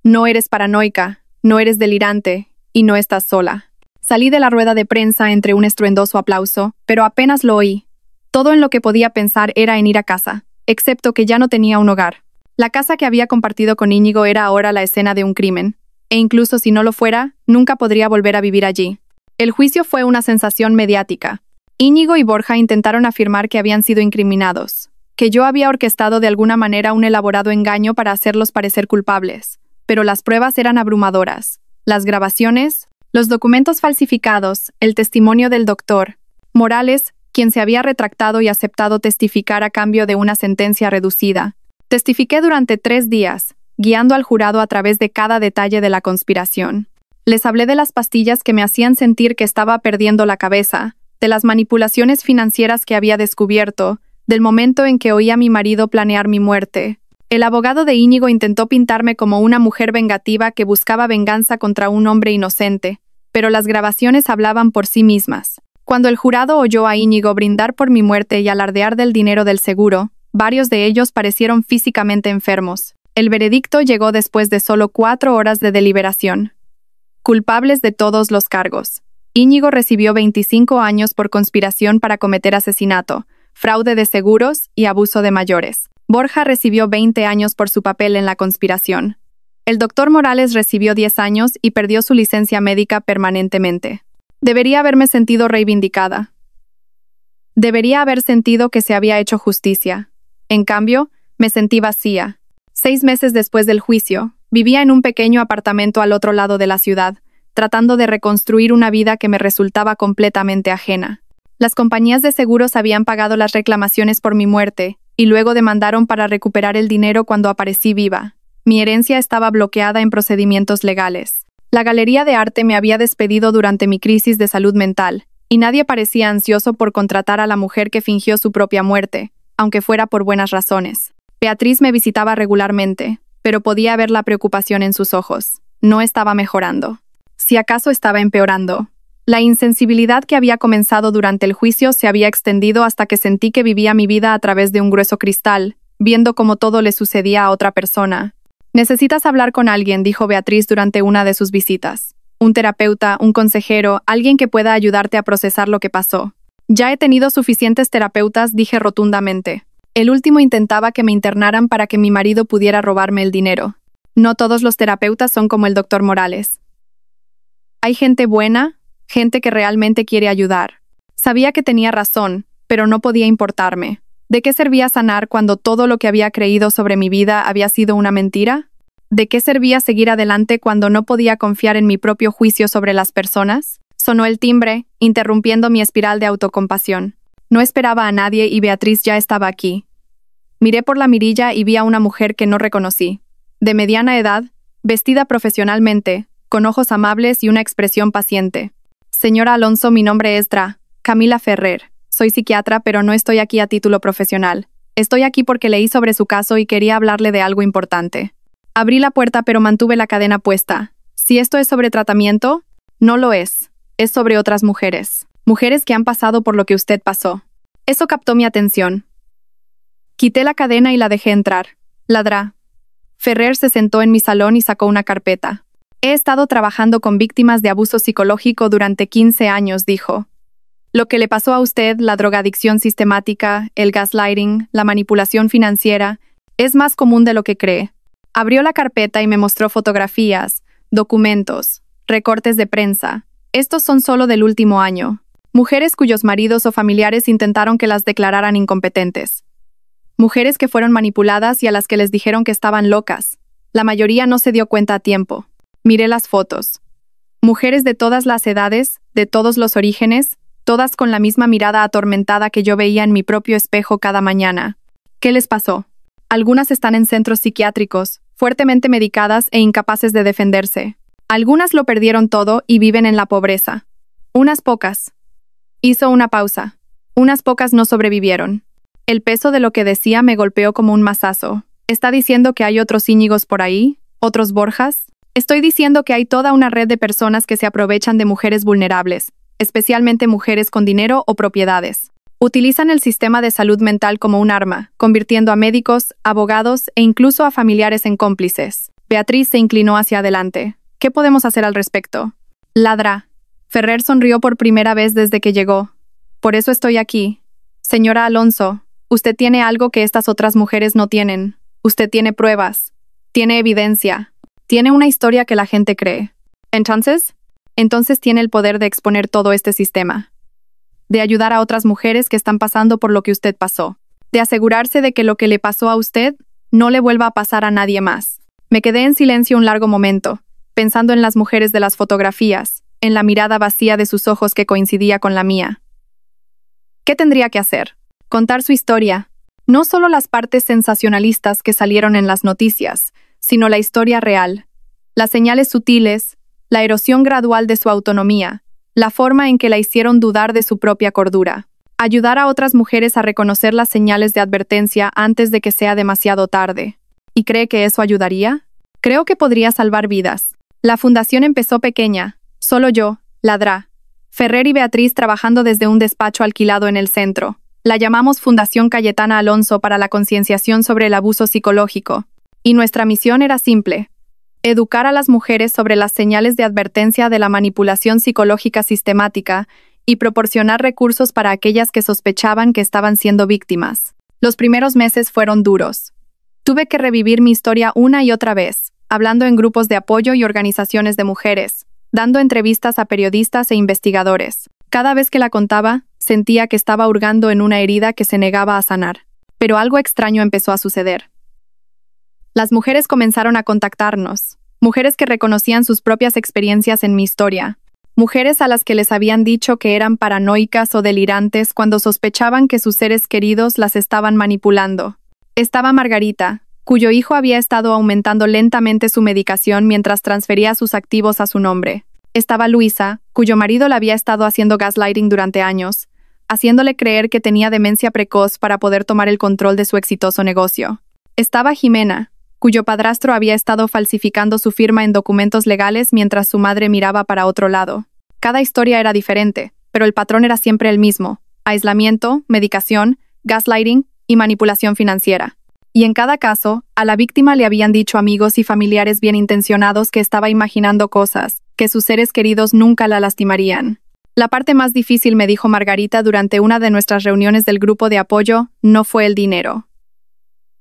A: No eres paranoica, no eres delirante y no estás sola. Salí de la rueda de prensa entre un estruendoso aplauso, pero apenas lo oí. Todo en lo que podía pensar era en ir a casa, excepto que ya no tenía un hogar. La casa que había compartido con Íñigo era ahora la escena de un crimen, e incluso si no lo fuera, nunca podría volver a vivir allí. El juicio fue una sensación mediática. Íñigo y Borja intentaron afirmar que habían sido incriminados, que yo había orquestado de alguna manera un elaborado engaño para hacerlos parecer culpables, pero las pruebas eran abrumadoras. Las grabaciones, los documentos falsificados, el testimonio del doctor Morales, quien se había retractado y aceptado testificar a cambio de una sentencia reducida. Testifiqué durante 3 días, guiando al jurado a través de cada detalle de la conspiración. Les hablé de las pastillas que me hacían sentir que estaba perdiendo la cabeza, de las manipulaciones financieras que había descubierto, del momento en que oí a mi marido planear mi muerte. El abogado de Íñigo intentó pintarme como una mujer vengativa que buscaba venganza contra un hombre inocente, pero las grabaciones hablaban por sí mismas. Cuando el jurado oyó a Íñigo brindar por mi muerte y alardear del dinero del seguro, varios de ellos parecieron físicamente enfermos. El veredicto llegó después de solo 4 horas de deliberación. Culpables de todos los cargos. Íñigo recibió 25 años por conspiración para cometer asesinato, fraude de seguros y abuso de mayores. Borja recibió 20 años por su papel en la conspiración. El doctor Morales recibió 10 años y perdió su licencia médica permanentemente. Debería haberme sentido reivindicada. Debería haber sentido que se había hecho justicia. En cambio, me sentí vacía. 6 meses después del juicio, vivía en un pequeño apartamento al otro lado de la ciudad, tratando de reconstruir una vida que me resultaba completamente ajena. Las compañías de seguros habían pagado las reclamaciones por mi muerte, y luego demandaron para recuperar el dinero cuando aparecí viva. Mi herencia estaba bloqueada en procedimientos legales. La galería de arte me había despedido durante mi crisis de salud mental, y nadie parecía ansioso por contratar a la mujer que fingió su propia muerte, aunque fuera por buenas razones. Beatriz me visitaba regularmente, pero podía ver la preocupación en sus ojos. No estaba mejorando. Si acaso estaba empeorando. La insensibilidad que había comenzado durante el juicio se había extendido hasta que sentí que vivía mi vida a través de un grueso cristal, viendo cómo todo le sucedía a otra persona. Necesitas hablar con alguien, dijo Beatriz durante una de sus visitas. Un terapeuta, un consejero, alguien que pueda ayudarte a procesar lo que pasó. Ya he tenido suficientes terapeutas, dije rotundamente. El último intentaba que me internaran para que mi marido pudiera robarme el dinero. No todos los terapeutas son como el doctor Morales. Hay gente buena, gente que realmente quiere ayudar. Sabía que tenía razón, pero no podía importarme. ¿De qué servía sanar cuando todo lo que había creído sobre mi vida había sido una mentira? ¿De qué servía seguir adelante cuando no podía confiar en mi propio juicio sobre las personas? Sonó el timbre, interrumpiendo mi espiral de autocompasión. No esperaba a nadie y Beatriz ya estaba aquí. Miré por la mirilla y vi a una mujer que no reconocí. De mediana edad, vestida profesionalmente, con ojos amables y una expresión paciente. Señora Alonso, mi nombre es Camila Ferrer. Soy psiquiatra, pero no estoy aquí a título profesional. Estoy aquí porque leí sobre su caso y quería hablarle de algo importante. Abrí la puerta, pero mantuve la cadena puesta. Si esto es sobre tratamiento, no lo es. Es sobre otras mujeres. Mujeres que han pasado por lo que usted pasó. Eso captó mi atención. Quité la cadena y la dejé entrar. Ladrá. Ferrer se sentó en mi salón y sacó una carpeta. He estado trabajando con víctimas de abuso psicológico durante 15 años, dijo. Lo que le pasó a usted, la drogadicción sistemática, el gaslighting, la manipulación financiera, es más común de lo que cree. Abrió la carpeta y me mostró fotografías, documentos, recortes de prensa. Estos son solo del último año. Mujeres cuyos maridos o familiares intentaron que las declararan incompetentes. Mujeres que fueron manipuladas y a las que les dijeron que estaban locas. La mayoría no se dio cuenta a tiempo. Miré las fotos. Mujeres de todas las edades, de todos los orígenes, todas con la misma mirada atormentada que yo veía en mi propio espejo cada mañana. ¿Qué les pasó? Algunas están en centros psiquiátricos, fuertemente medicadas e incapaces de defenderse. Algunas lo perdieron todo y viven en la pobreza. Unas pocas. Hizo una pausa. Unas pocas no sobrevivieron. El peso de lo que decía me golpeó como un mazazo. ¿Está diciendo que hay otros Íñigos por ahí? ¿Otros Borjas? Estoy diciendo que hay toda una red de personas que se aprovechan de mujeres vulnerables, especialmente mujeres con dinero o propiedades. Utilizan el sistema de salud mental como un arma, convirtiendo a médicos, abogados e incluso a familiares en cómplices. Beatriz se inclinó hacia adelante. ¿Qué podemos hacer al respecto? Ladra. Ferrer sonrió por primera vez desde que llegó. Por eso estoy aquí. Señora Alonso, usted tiene algo que estas otras mujeres no tienen. Usted tiene pruebas. Tiene evidencia. Tiene una historia que la gente cree. Entonces tiene el poder de exponer todo este sistema. De ayudar a otras mujeres que están pasando por lo que usted pasó. De asegurarse de que lo que le pasó a usted no le vuelva a pasar a nadie más. Me quedé en silencio un largo momento, pensando en las mujeres de las fotografías, en la mirada vacía de sus ojos que coincidía con la mía. ¿Qué tendría que hacer? Contar su historia. No solo las partes sensacionalistas que salieron en las noticias, sino la historia real. Las señales sutiles, la erosión gradual de su autonomía, la forma en que la hicieron dudar de su propia cordura. Ayudar a otras mujeres a reconocer las señales de advertencia antes de que sea demasiado tarde. ¿Y cree que eso ayudaría? Creo que podría salvar vidas. La fundación empezó pequeña, solo yo, Ladra, Ferrer y Beatriz trabajando desde un despacho alquilado en el centro. La llamamos Fundación Cayetana Alonso para la concienciación sobre el abuso psicológico. Y nuestra misión era simple: educar a las mujeres sobre las señales de advertencia de la manipulación psicológica sistemática y proporcionar recursos para aquellas que sospechaban que estaban siendo víctimas. Los primeros meses fueron duros. Tuve que revivir mi historia una y otra vez, hablando en grupos de apoyo y organizaciones de mujeres, dando entrevistas a periodistas e investigadores. Cada vez que la contaba, sentía que estaba hurgando en una herida que se negaba a sanar. Pero algo extraño empezó a suceder. Las mujeres comenzaron a contactarnos, mujeres que reconocían sus propias experiencias en mi historia, mujeres a las que les habían dicho que eran paranoicas o delirantes cuando sospechaban que sus seres queridos las estaban manipulando. Estaba Margarita, cuyo hijo había estado aumentando lentamente su medicación mientras transfería sus activos a su nombre. Estaba Luisa, cuyo marido la había estado haciendo gaslighting durante años, haciéndole creer que tenía demencia precoz para poder tomar el control de su exitoso negocio. Estaba Jimena, cuyo padrastro había estado falsificando su firma en documentos legales mientras su madre miraba para otro lado. Cada historia era diferente, pero el patrón era siempre el mismo: aislamiento, medicación, gaslighting y manipulación financiera. Y en cada caso, a la víctima le habían dicho amigos y familiares bien intencionados que estaba imaginando cosas, que sus seres queridos nunca la lastimarían. La parte más difícil, me dijo Margarita durante una de nuestras reuniones del grupo de apoyo, no fue el dinero.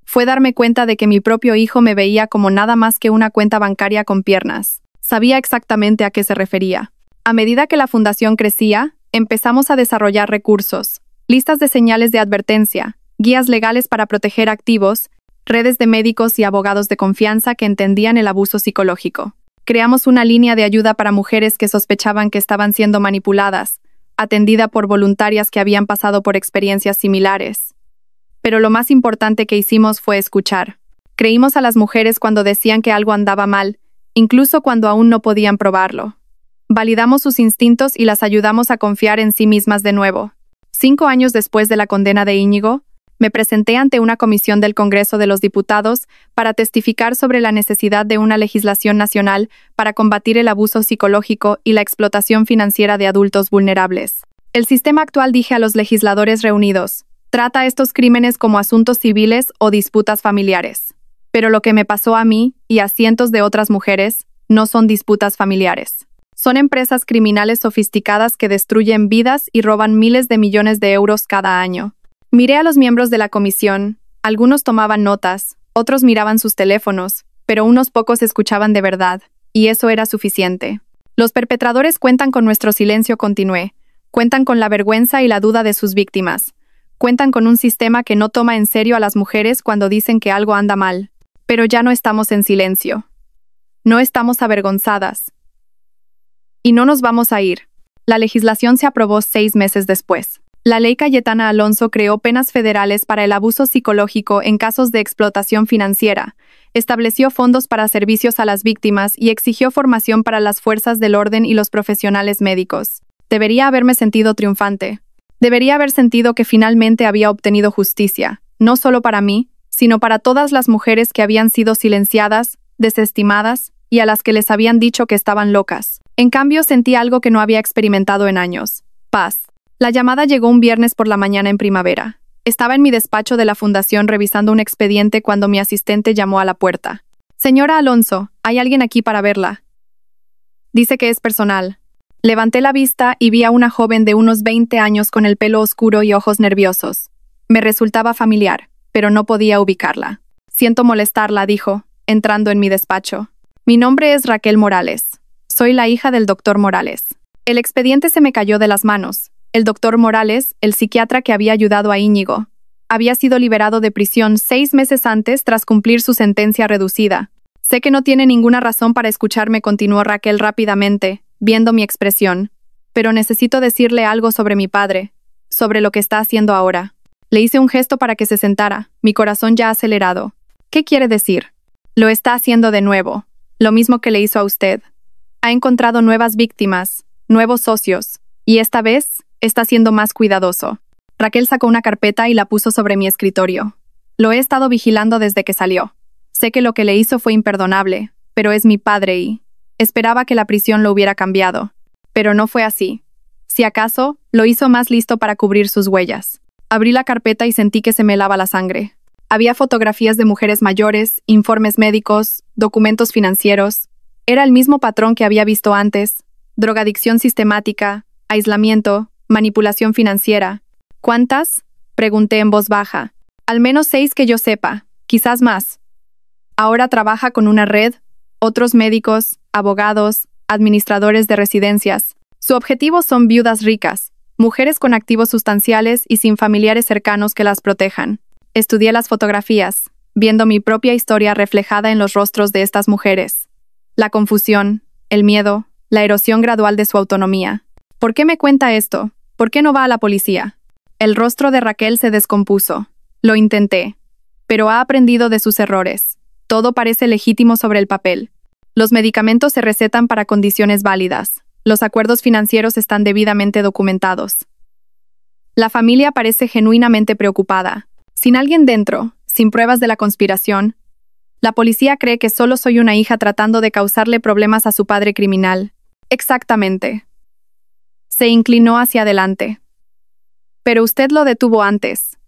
A: Fue darme cuenta de que mi propio hijo me veía como nada más que una cuenta bancaria con piernas. Sabía exactamente a qué se refería. A medida que la fundación crecía, empezamos a desarrollar recursos, listas de señales de advertencia, guías legales para proteger activos, redes de médicos y abogados de confianza que entendían el abuso psicológico. Creamos una línea de ayuda para mujeres que sospechaban que estaban siendo manipuladas, atendida por voluntarias que habían pasado por experiencias similares. Pero lo más importante que hicimos fue escuchar. Creímos a las mujeres cuando decían que algo andaba mal, incluso cuando aún no podían probarlo. Validamos sus instintos y las ayudamos a confiar en sí mismas de nuevo. 5 años después de la condena de Íñigo, me presenté ante una comisión del Congreso de los Diputados para testificar sobre la necesidad de una legislación nacional para combatir el abuso psicológico y la explotación financiera de adultos vulnerables. El sistema actual, dije a los legisladores reunidos, trata estos crímenes como asuntos civiles o disputas familiares. Pero lo que me pasó a mí y a cientos de otras mujeres no son disputas familiares. Son empresas criminales sofisticadas que destruyen vidas y roban miles de millones de euros cada año. Miré a los miembros de la comisión. Algunos tomaban notas, otros miraban sus teléfonos, pero unos pocos escuchaban de verdad, y eso era suficiente. Los perpetradores cuentan con nuestro silencio, continué. Cuentan con la vergüenza y la duda de sus víctimas. Cuentan con un sistema que no toma en serio a las mujeres cuando dicen que algo anda mal. Pero ya no estamos en silencio. No estamos avergonzadas. Y no nos vamos a ir. La legislación se aprobó 6 meses después. La ley Cayetana Alonso creó penas federales para el abuso psicológico en casos de explotación financiera, estableció fondos para servicios a las víctimas y exigió formación para las fuerzas del orden y los profesionales médicos. Debería haberme sentido triunfante. Debería haber sentido que finalmente había obtenido justicia, no solo para mí, sino para todas las mujeres que habían sido silenciadas, desestimadas y a las que les habían dicho que estaban locas. En cambio, sentí algo que no había experimentado en años: paz. La llamada llegó un viernes por la mañana en primavera. Estaba en mi despacho de la fundación revisando un expediente cuando mi asistente llamó a la puerta. «Señora Alonso, hay alguien aquí para verla. Dice que es personal». Levanté la vista y vi a una joven de unos 20 años con el pelo oscuro y ojos nerviosos. Me resultaba familiar, pero no podía ubicarla. «Siento molestarla», dijo, entrando en mi despacho. «Mi nombre es Raquel Morales. Soy la hija del doctor Morales». El expediente se me cayó de las manos. El doctor Morales, el psiquiatra que había ayudado a Íñigo, había sido liberado de prisión 6 meses antes tras cumplir su sentencia reducida. «Sé que no tiene ninguna razón para escucharme», continuó Raquel rápidamente, viendo mi expresión, «pero necesito decirle algo sobre mi padre, sobre lo que está haciendo ahora». Le hice un gesto para que se sentara, mi corazón ya acelerado. «¿Qué quiere decir?» «Lo está haciendo de nuevo, lo mismo que le hizo a usted. Ha encontrado nuevas víctimas, nuevos socios, y esta vez está siendo más cuidadoso». Raquel sacó una carpeta y la puso sobre mi escritorio. «Lo he estado vigilando desde que salió. Sé que lo que le hizo fue imperdonable, pero es mi padre y esperaba que la prisión lo hubiera cambiado. Pero no fue así. Si acaso, lo hizo más listo para cubrir sus huellas». Abrí la carpeta y sentí que se me helaba la sangre. Había fotografías de mujeres mayores, informes médicos, documentos financieros. Era el mismo patrón que había visto antes: drogadicción sistemática, aislamiento, manipulación financiera. «¿Cuántas?», pregunté en voz baja. «Al menos 6 que yo sepa, quizás más». Ahora trabaja con una red, otros médicos, abogados, administradores de residencias. Su objetivo son viudas ricas, mujeres con activos sustanciales y sin familiares cercanos que las protejan. Estudié las fotografías, viendo mi propia historia reflejada en los rostros de estas mujeres. La confusión, el miedo, la erosión gradual de su autonomía. «¿Por qué me cuenta esto? ¿Por qué no va a la policía?». El rostro de Raquel se descompuso. «Lo intenté, pero ha aprendido de sus errores. Todo parece legítimo sobre el papel. Los medicamentos se recetan para condiciones válidas. Los acuerdos financieros están debidamente documentados. La familia parece genuinamente preocupada. Sin alguien dentro, sin pruebas de la conspiración, la policía cree que solo soy una hija tratando de causarle problemas a su padre criminal». «Exactamente». Se inclinó hacia adelante. «Pero usted lo detuvo antes.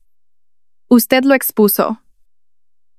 A: Usted lo expuso.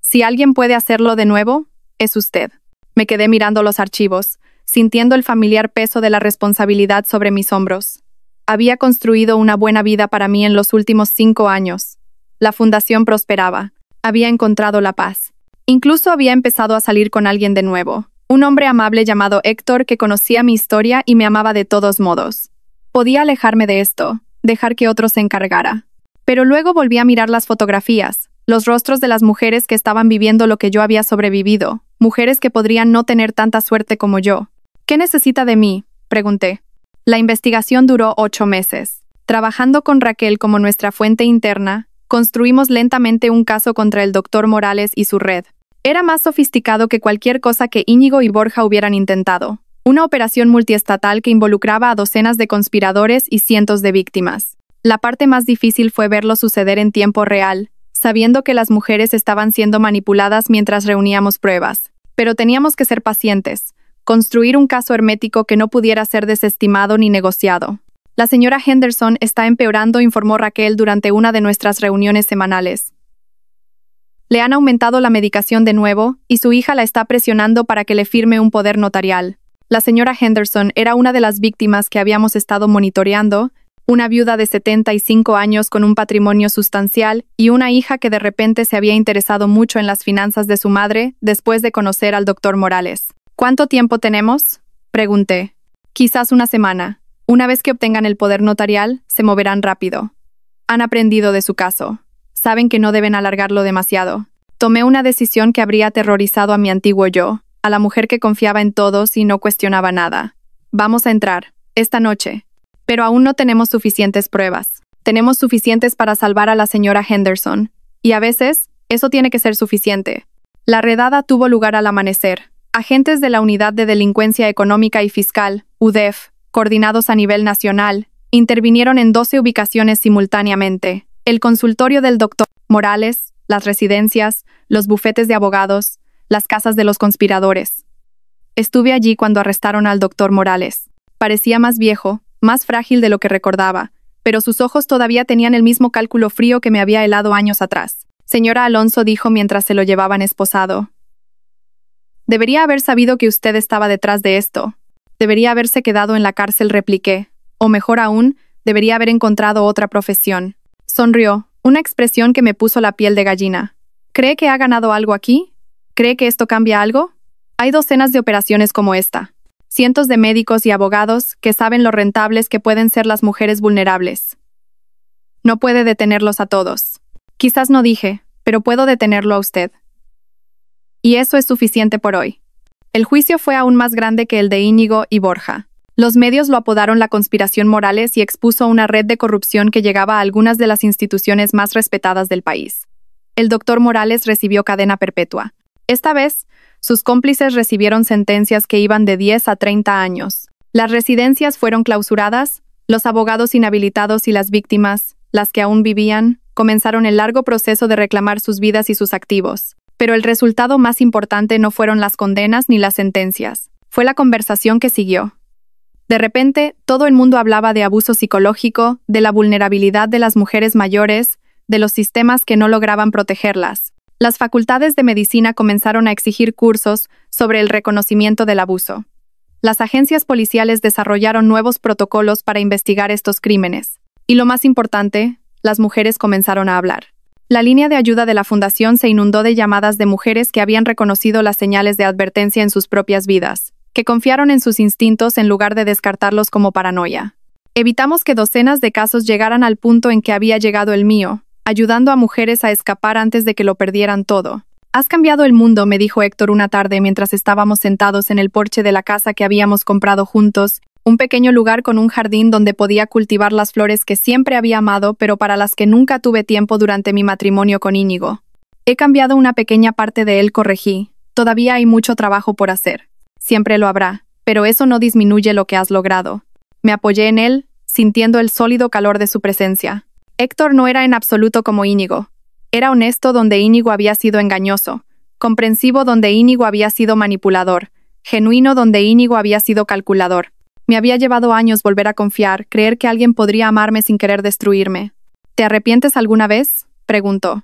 A: Si alguien puede hacerlo de nuevo, es usted». Me quedé mirando los archivos, sintiendo el familiar peso de la responsabilidad sobre mis hombros. Había construido una buena vida para mí en los últimos 5 años. La fundación prosperaba. Había encontrado la paz. Incluso había empezado a salir con alguien de nuevo. Un hombre amable llamado Héctor que conocía mi historia y me amaba de todos modos. Podía alejarme de esto, dejar que otro se encargara. Pero luego volví a mirar las fotografías, los rostros de las mujeres que estaban viviendo lo que yo había sobrevivido, mujeres que podrían no tener tanta suerte como yo. «¿Qué necesita de mí?», pregunté. La investigación duró 8 meses. Trabajando con Raquel como nuestra fuente interna, construimos lentamente un caso contra el doctor Morales y su red. Era más sofisticado que cualquier cosa que Íñigo y Borja hubieran intentado. Una operación multiestatal que involucraba a docenas de conspiradores y cientos de víctimas. La parte más difícil fue verlo suceder en tiempo real, sabiendo que las mujeres estaban siendo manipuladas mientras reuníamos pruebas. Pero teníamos que ser pacientes, construir un caso hermético que no pudiera ser desestimado ni negociado. «La señora Henderson está empeorando», informó Raquel durante una de nuestras reuniones semanales. «Le han aumentado la medicación de nuevo y su hija la está presionando para que le firme un poder notarial». La señora Henderson era una de las víctimas que habíamos estado monitoreando, una viuda de 75 años con un patrimonio sustancial y una hija que de repente se había interesado mucho en las finanzas de su madre después de conocer al doctor Morales. «¿Cuánto tiempo tenemos?», pregunté. «Quizás una semana. Una vez que obtengan el poder notarial, se moverán rápido. Han aprendido de su caso. Saben que no deben alargarlo demasiado». Tomé una decisión que habría aterrorizado a mi antiguo yo, a la mujer que confiaba en todos y no cuestionaba nada. «Vamos a entrar, esta noche. Pero aún no tenemos suficientes pruebas. Tenemos suficientes para salvar a la señora Henderson. Y a veces, eso tiene que ser suficiente». La redada tuvo lugar al amanecer. Agentes de la Unidad de Delincuencia Económica y Fiscal, UDEF, coordinados a nivel nacional, intervinieron en 12 ubicaciones simultáneamente: el consultorio del doctor Morales, las residencias, los bufetes de abogados, las casas de los conspiradores. Estuve allí cuando arrestaron al doctor Morales. Parecía más viejo, más frágil de lo que recordaba, pero sus ojos todavía tenían el mismo cálculo frío que me había helado años atrás. Señora Alonso, dijo mientras se lo llevaban esposado. Debería haber sabido que usted estaba detrás de esto. Debería haberse quedado en la cárcel, repliqué. O mejor aún, debería haber encontrado otra profesión. Sonrió, una expresión que me puso la piel de gallina. ¿Cree que ha ganado algo aquí? ¿Cree que esto cambia algo? Hay docenas de operaciones como esta. Cientos de médicos y abogados que saben lo rentables que pueden ser las mujeres vulnerables. No puede detenerlos a todos. Quizás no dije, pero puedo detenerlo a usted. Y eso es suficiente por hoy. El juicio fue aún más grande que el de Íñigo y Borja. Los medios lo apodaron la conspiración Morales y expuso una red de corrupción que llegaba a algunas de las instituciones más respetadas del país. El doctor Morales recibió cadena perpetua. Esta vez, sus cómplices recibieron sentencias que iban de 10 a 30 años. Las residencias fueron clausuradas, los abogados inhabilitados y las víctimas, las que aún vivían, comenzaron el largo proceso de reclamar sus vidas y sus activos. Pero el resultado más importante no fueron las condenas ni las sentencias. Fue la conversación que siguió. De repente, todo el mundo hablaba de abuso psicológico, de la vulnerabilidad de las mujeres mayores, de los sistemas que no lograban protegerlas. Las facultades de medicina comenzaron a exigir cursos sobre el reconocimiento del abuso. Las agencias policiales desarrollaron nuevos protocolos para investigar estos crímenes. Y lo más importante, las mujeres comenzaron a hablar. La línea de ayuda de la Fundación se inundó de llamadas de mujeres que habían reconocido las señales de advertencia en sus propias vidas, que confiaron en sus instintos en lugar de descartarlos como paranoia. Evitamos que docenas de casos llegaran al punto en que había llegado el mío, ayudando a mujeres a escapar antes de que lo perdieran todo. «Has cambiado el mundo», me dijo Héctor una tarde mientras estábamos sentados en el porche de la casa que habíamos comprado juntos, un pequeño lugar con un jardín donde podía cultivar las flores que siempre había amado, pero para las que nunca tuve tiempo durante mi matrimonio con Íñigo. «He cambiado una pequeña parte de él», corregí. «Todavía hay mucho trabajo por hacer. Siempre lo habrá, pero eso no disminuye lo que has logrado». Me apoyé en él, sintiendo el sólido calor de su presencia. Héctor no era en absoluto como Íñigo. Era honesto donde Íñigo había sido engañoso, comprensivo donde Íñigo había sido manipulador, genuino donde Íñigo había sido calculador. Me había llevado años volver a confiar, creer que alguien podría amarme sin querer destruirme. «¿Te arrepientes alguna vez?», preguntó.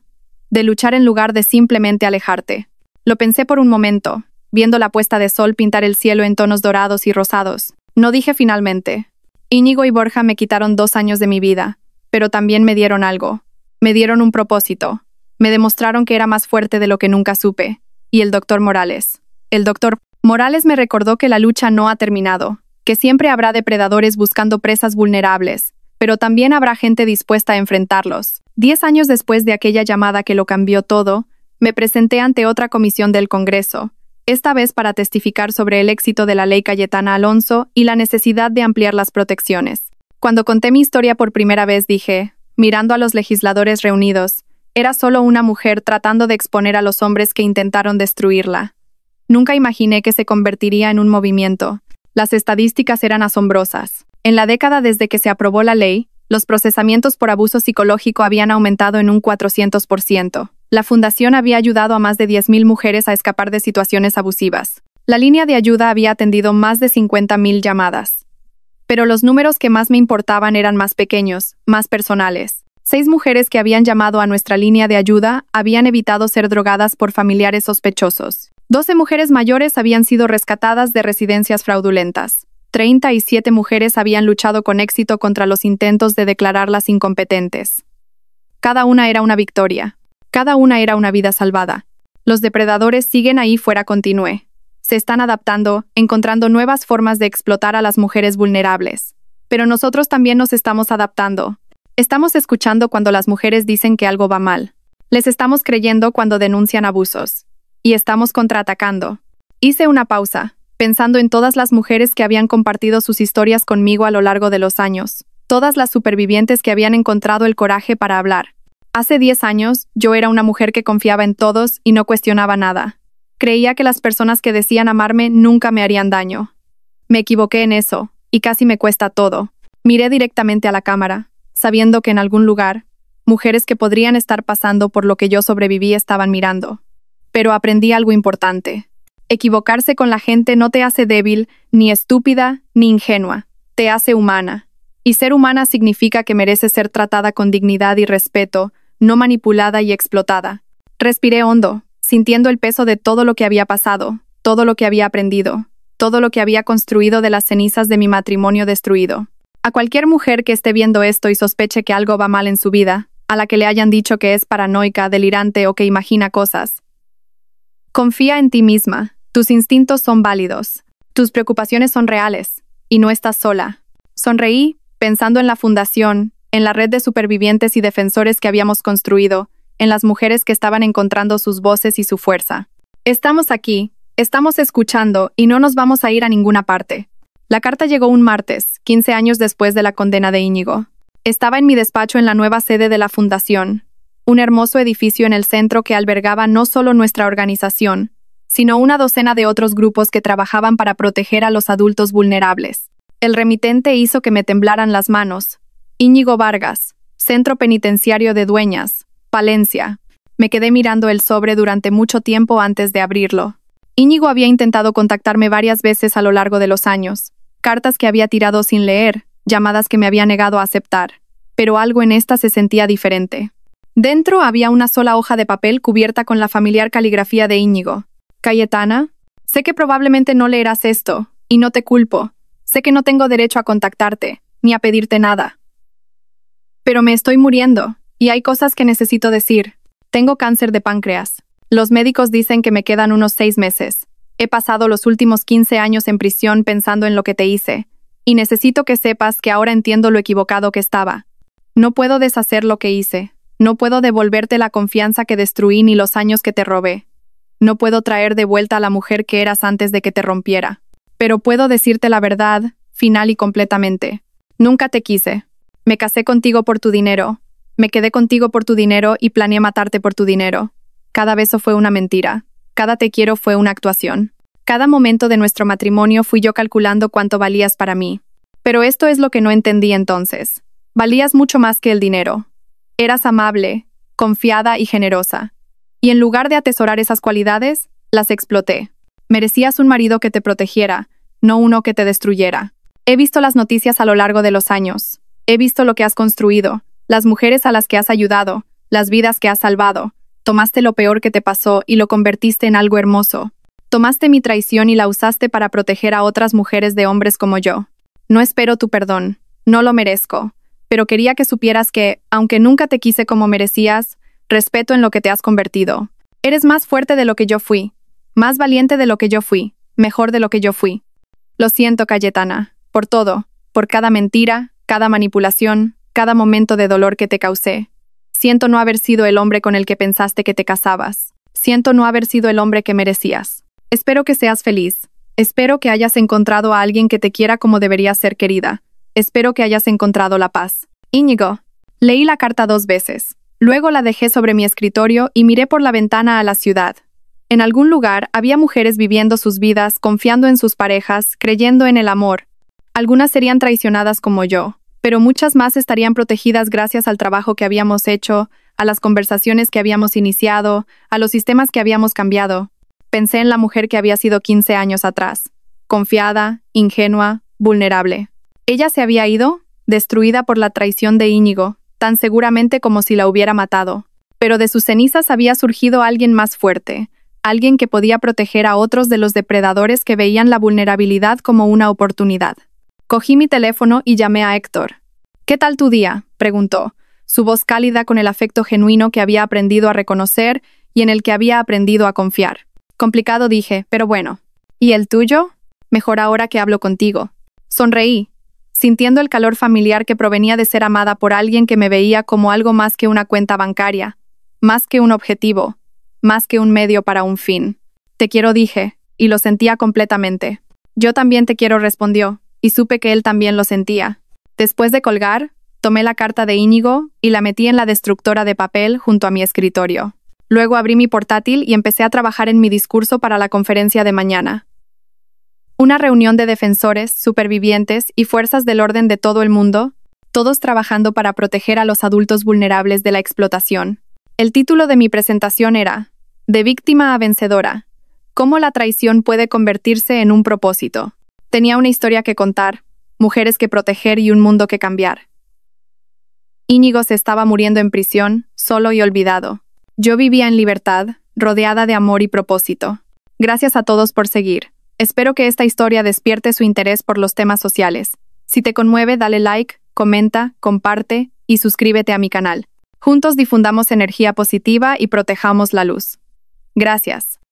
A: «De luchar en lugar de simplemente alejarte». Lo pensé por un momento, viendo la puesta de sol pintar el cielo en tonos dorados y rosados. No dije finalmente. Íñigo y Borja me quitaron 2 años de mi vida, pero también me dieron algo. Me dieron un propósito. Me demostraron que era más fuerte de lo que nunca supe. Y el doctor Morales. El doctor Morales me recordó que la lucha no ha terminado, que siempre habrá depredadores buscando presas vulnerables, pero también habrá gente dispuesta a enfrentarlos. 10 años después de aquella llamada que lo cambió todo, me presenté ante otra comisión del Congreso, esta vez para testificar sobre el éxito de la ley Cayetana Alonso y la necesidad de ampliar las protecciones. Cuando conté mi historia por primera vez dije, mirando a los legisladores reunidos, era solo una mujer tratando de exponer a los hombres que intentaron destruirla. Nunca imaginé que se convertiría en un movimiento. Las estadísticas eran asombrosas. En la década desde que se aprobó la ley, los procesamientos por abuso psicológico habían aumentado en un 400%. La fundación había ayudado a más de 10.000 mujeres a escapar de situaciones abusivas. La línea de ayuda había atendido más de 50.000 llamadas. Pero los números que más me importaban eran más pequeños, más personales. 6 mujeres que habían llamado a nuestra línea de ayuda habían evitado ser drogadas por familiares sospechosos. 12 mujeres mayores habían sido rescatadas de residencias fraudulentas. 37 mujeres habían luchado con éxito contra los intentos de declararlas incompetentes. Cada una era una victoria. Cada una era una vida salvada. Los depredadores siguen ahí fuera, continué. Se están adaptando, encontrando nuevas formas de explotar a las mujeres vulnerables. Pero nosotros también nos estamos adaptando. Estamos escuchando cuando las mujeres dicen que algo va mal. Les estamos creyendo cuando denuncian abusos. Y estamos contraatacando. Hice una pausa, pensando en todas las mujeres que habían compartido sus historias conmigo a lo largo de los años. Todas las supervivientes que habían encontrado el coraje para hablar. Hace 10 años, yo era una mujer que confiaba en todos y no cuestionaba nada. Creía que las personas que decían amarme nunca me harían daño. Me equivoqué en eso, y casi me cuesta todo. Miré directamente a la cámara, sabiendo que en algún lugar, mujeres que podrían estar pasando por lo que yo sobreviví estaban mirando. Pero aprendí algo importante. Equivocarse con la gente no te hace débil, ni estúpida, ni ingenua. Te hace humana. Y ser humana significa que mereces ser tratada con dignidad y respeto, no manipulada y explotada. Respiré hondo, sintiendo el peso de todo lo que había pasado, todo lo que había aprendido, todo lo que había construido de las cenizas de mi matrimonio destruido. A cualquier mujer que esté viendo esto y sospeche que algo va mal en su vida, a la que le hayan dicho que es paranoica, delirante o que imagina cosas, confía en ti misma. Tus instintos son válidos. Tus preocupaciones son reales. Y no estás sola. Sonreí, pensando en la fundación, en la red de supervivientes y defensores que habíamos construido, en las mujeres que estaban encontrando sus voces y su fuerza. Estamos aquí, estamos escuchando y no nos vamos a ir a ninguna parte. La carta llegó un martes, 15 años después de la condena de Íñigo. Estaba en mi despacho en la nueva sede de la fundación, un hermoso edificio en el centro que albergaba no solo nuestra organización, sino una docena de otros grupos que trabajaban para proteger a los adultos vulnerables. El remitente hizo que me temblaran las manos. Íñigo Vargas, Centro Penitenciario de Dueñas, Palencia. Me quedé mirando el sobre durante mucho tiempo antes de abrirlo. Íñigo había intentado contactarme varias veces a lo largo de los años. Cartas que había tirado sin leer, llamadas que me había negado a aceptar. Pero algo en esta se sentía diferente. Dentro había una sola hoja de papel cubierta con la familiar caligrafía de Íñigo. Cayetana, sé que probablemente no leerás esto, y no te culpo. Sé que no tengo derecho a contactarte, ni a pedirte nada. Pero me estoy muriendo, y hay cosas que necesito decir. Tengo cáncer de páncreas. Los médicos dicen que me quedan unos 6 meses. He pasado los últimos 15 años en prisión pensando en lo que te hice, y necesito que sepas que ahora entiendo lo equivocado que estaba. No puedo deshacer lo que hice. No puedo devolverte la confianza que destruí ni los años que te robé. No puedo traer de vuelta a la mujer que eras antes de que te rompiera. Pero puedo decirte la verdad, final y completamente. Nunca te quise. Me casé contigo por tu dinero. Me quedé contigo por tu dinero y planeé matarte por tu dinero. Cada beso fue una mentira. Cada te quiero fue una actuación. Cada momento de nuestro matrimonio fui yo calculando cuánto valías para mí. Pero esto es lo que no entendí entonces. Valías mucho más que el dinero. Eras amable, confiada y generosa. Y en lugar de atesorar esas cualidades, las exploté. Merecías un marido que te protegiera, no uno que te destruyera. He visto las noticias a lo largo de los años. He visto lo que has construido, las mujeres a las que has ayudado, las vidas que has salvado. Tomaste lo peor que te pasó y lo convertiste en algo hermoso. Tomaste mi traición y la usaste para proteger a otras mujeres de hombres como yo. No espero tu perdón. No lo merezco. Pero quería que supieras que, aunque nunca te quise como merecías, respeto en lo que te has convertido. Eres más fuerte de lo que yo fui, más valiente de lo que yo fui, mejor de lo que yo fui. Lo siento, Cayetana, por todo, por cada mentira, cada manipulación, cada momento de dolor que te causé. Siento no haber sido el hombre con el que pensaste que te casabas. Siento no haber sido el hombre que merecías. Espero que seas feliz. Espero que hayas encontrado a alguien que te quiera como deberías ser querida. Espero que hayas encontrado la paz. Íñigo. Leí la carta 2 veces. Luego la dejé sobre mi escritorio y miré por la ventana a la ciudad. En algún lugar había mujeres viviendo sus vidas, confiando en sus parejas, creyendo en el amor. Algunas serían traicionadas como yo, pero muchas más estarían protegidas gracias al trabajo que habíamos hecho, a las conversaciones que habíamos iniciado, a los sistemas que habíamos cambiado. Pensé en la mujer que había sido 15 años atrás. Confiada, ingenua, vulnerable. Ella se había ido, destruida por la traición de Íñigo, tan seguramente como si la hubiera matado. Pero de sus cenizas había surgido alguien más fuerte, alguien que podía proteger a otros de los depredadores que veían la vulnerabilidad como una oportunidad. Cogí mi teléfono y llamé a Héctor. «¿Qué tal tu día?», preguntó, su voz cálida con el afecto genuino que había aprendido a reconocer y en el que había aprendido a confiar. Complicado, dije, pero bueno. «¿Y el tuyo?». «Mejor ahora que hablo contigo». Sonreí, sintiendo el calor familiar que provenía de ser amada por alguien que me veía como algo más que una cuenta bancaria, más que un objetivo, más que un medio para un fin. «Te quiero», dije, y lo sentía completamente. «Yo también te quiero», respondió, y supe que él también lo sentía. Después de colgar, tomé la carta de Íñigo y la metí en la destructora de papel junto a mi escritorio. Luego abrí mi portátil y empecé a trabajar en mi discurso para la conferencia de mañana. Una reunión de defensores, supervivientes y fuerzas del orden de todo el mundo, todos trabajando para proteger a los adultos vulnerables de la explotación. El título de mi presentación era De víctima a vencedora. ¿Cómo la traición puede convertirse en un propósito? Tenía una historia que contar, mujeres que proteger y un mundo que cambiar. Íñigo se estaba muriendo en prisión, solo y olvidado. Yo vivía en libertad, rodeada de amor y propósito. Gracias a todos por seguir. Espero que esta historia despierte su interés por los temas sociales. Si te conmueve, dale like, comenta, comparte y suscríbete a mi canal. Juntos difundamos energía positiva y protejamos la luz. Gracias.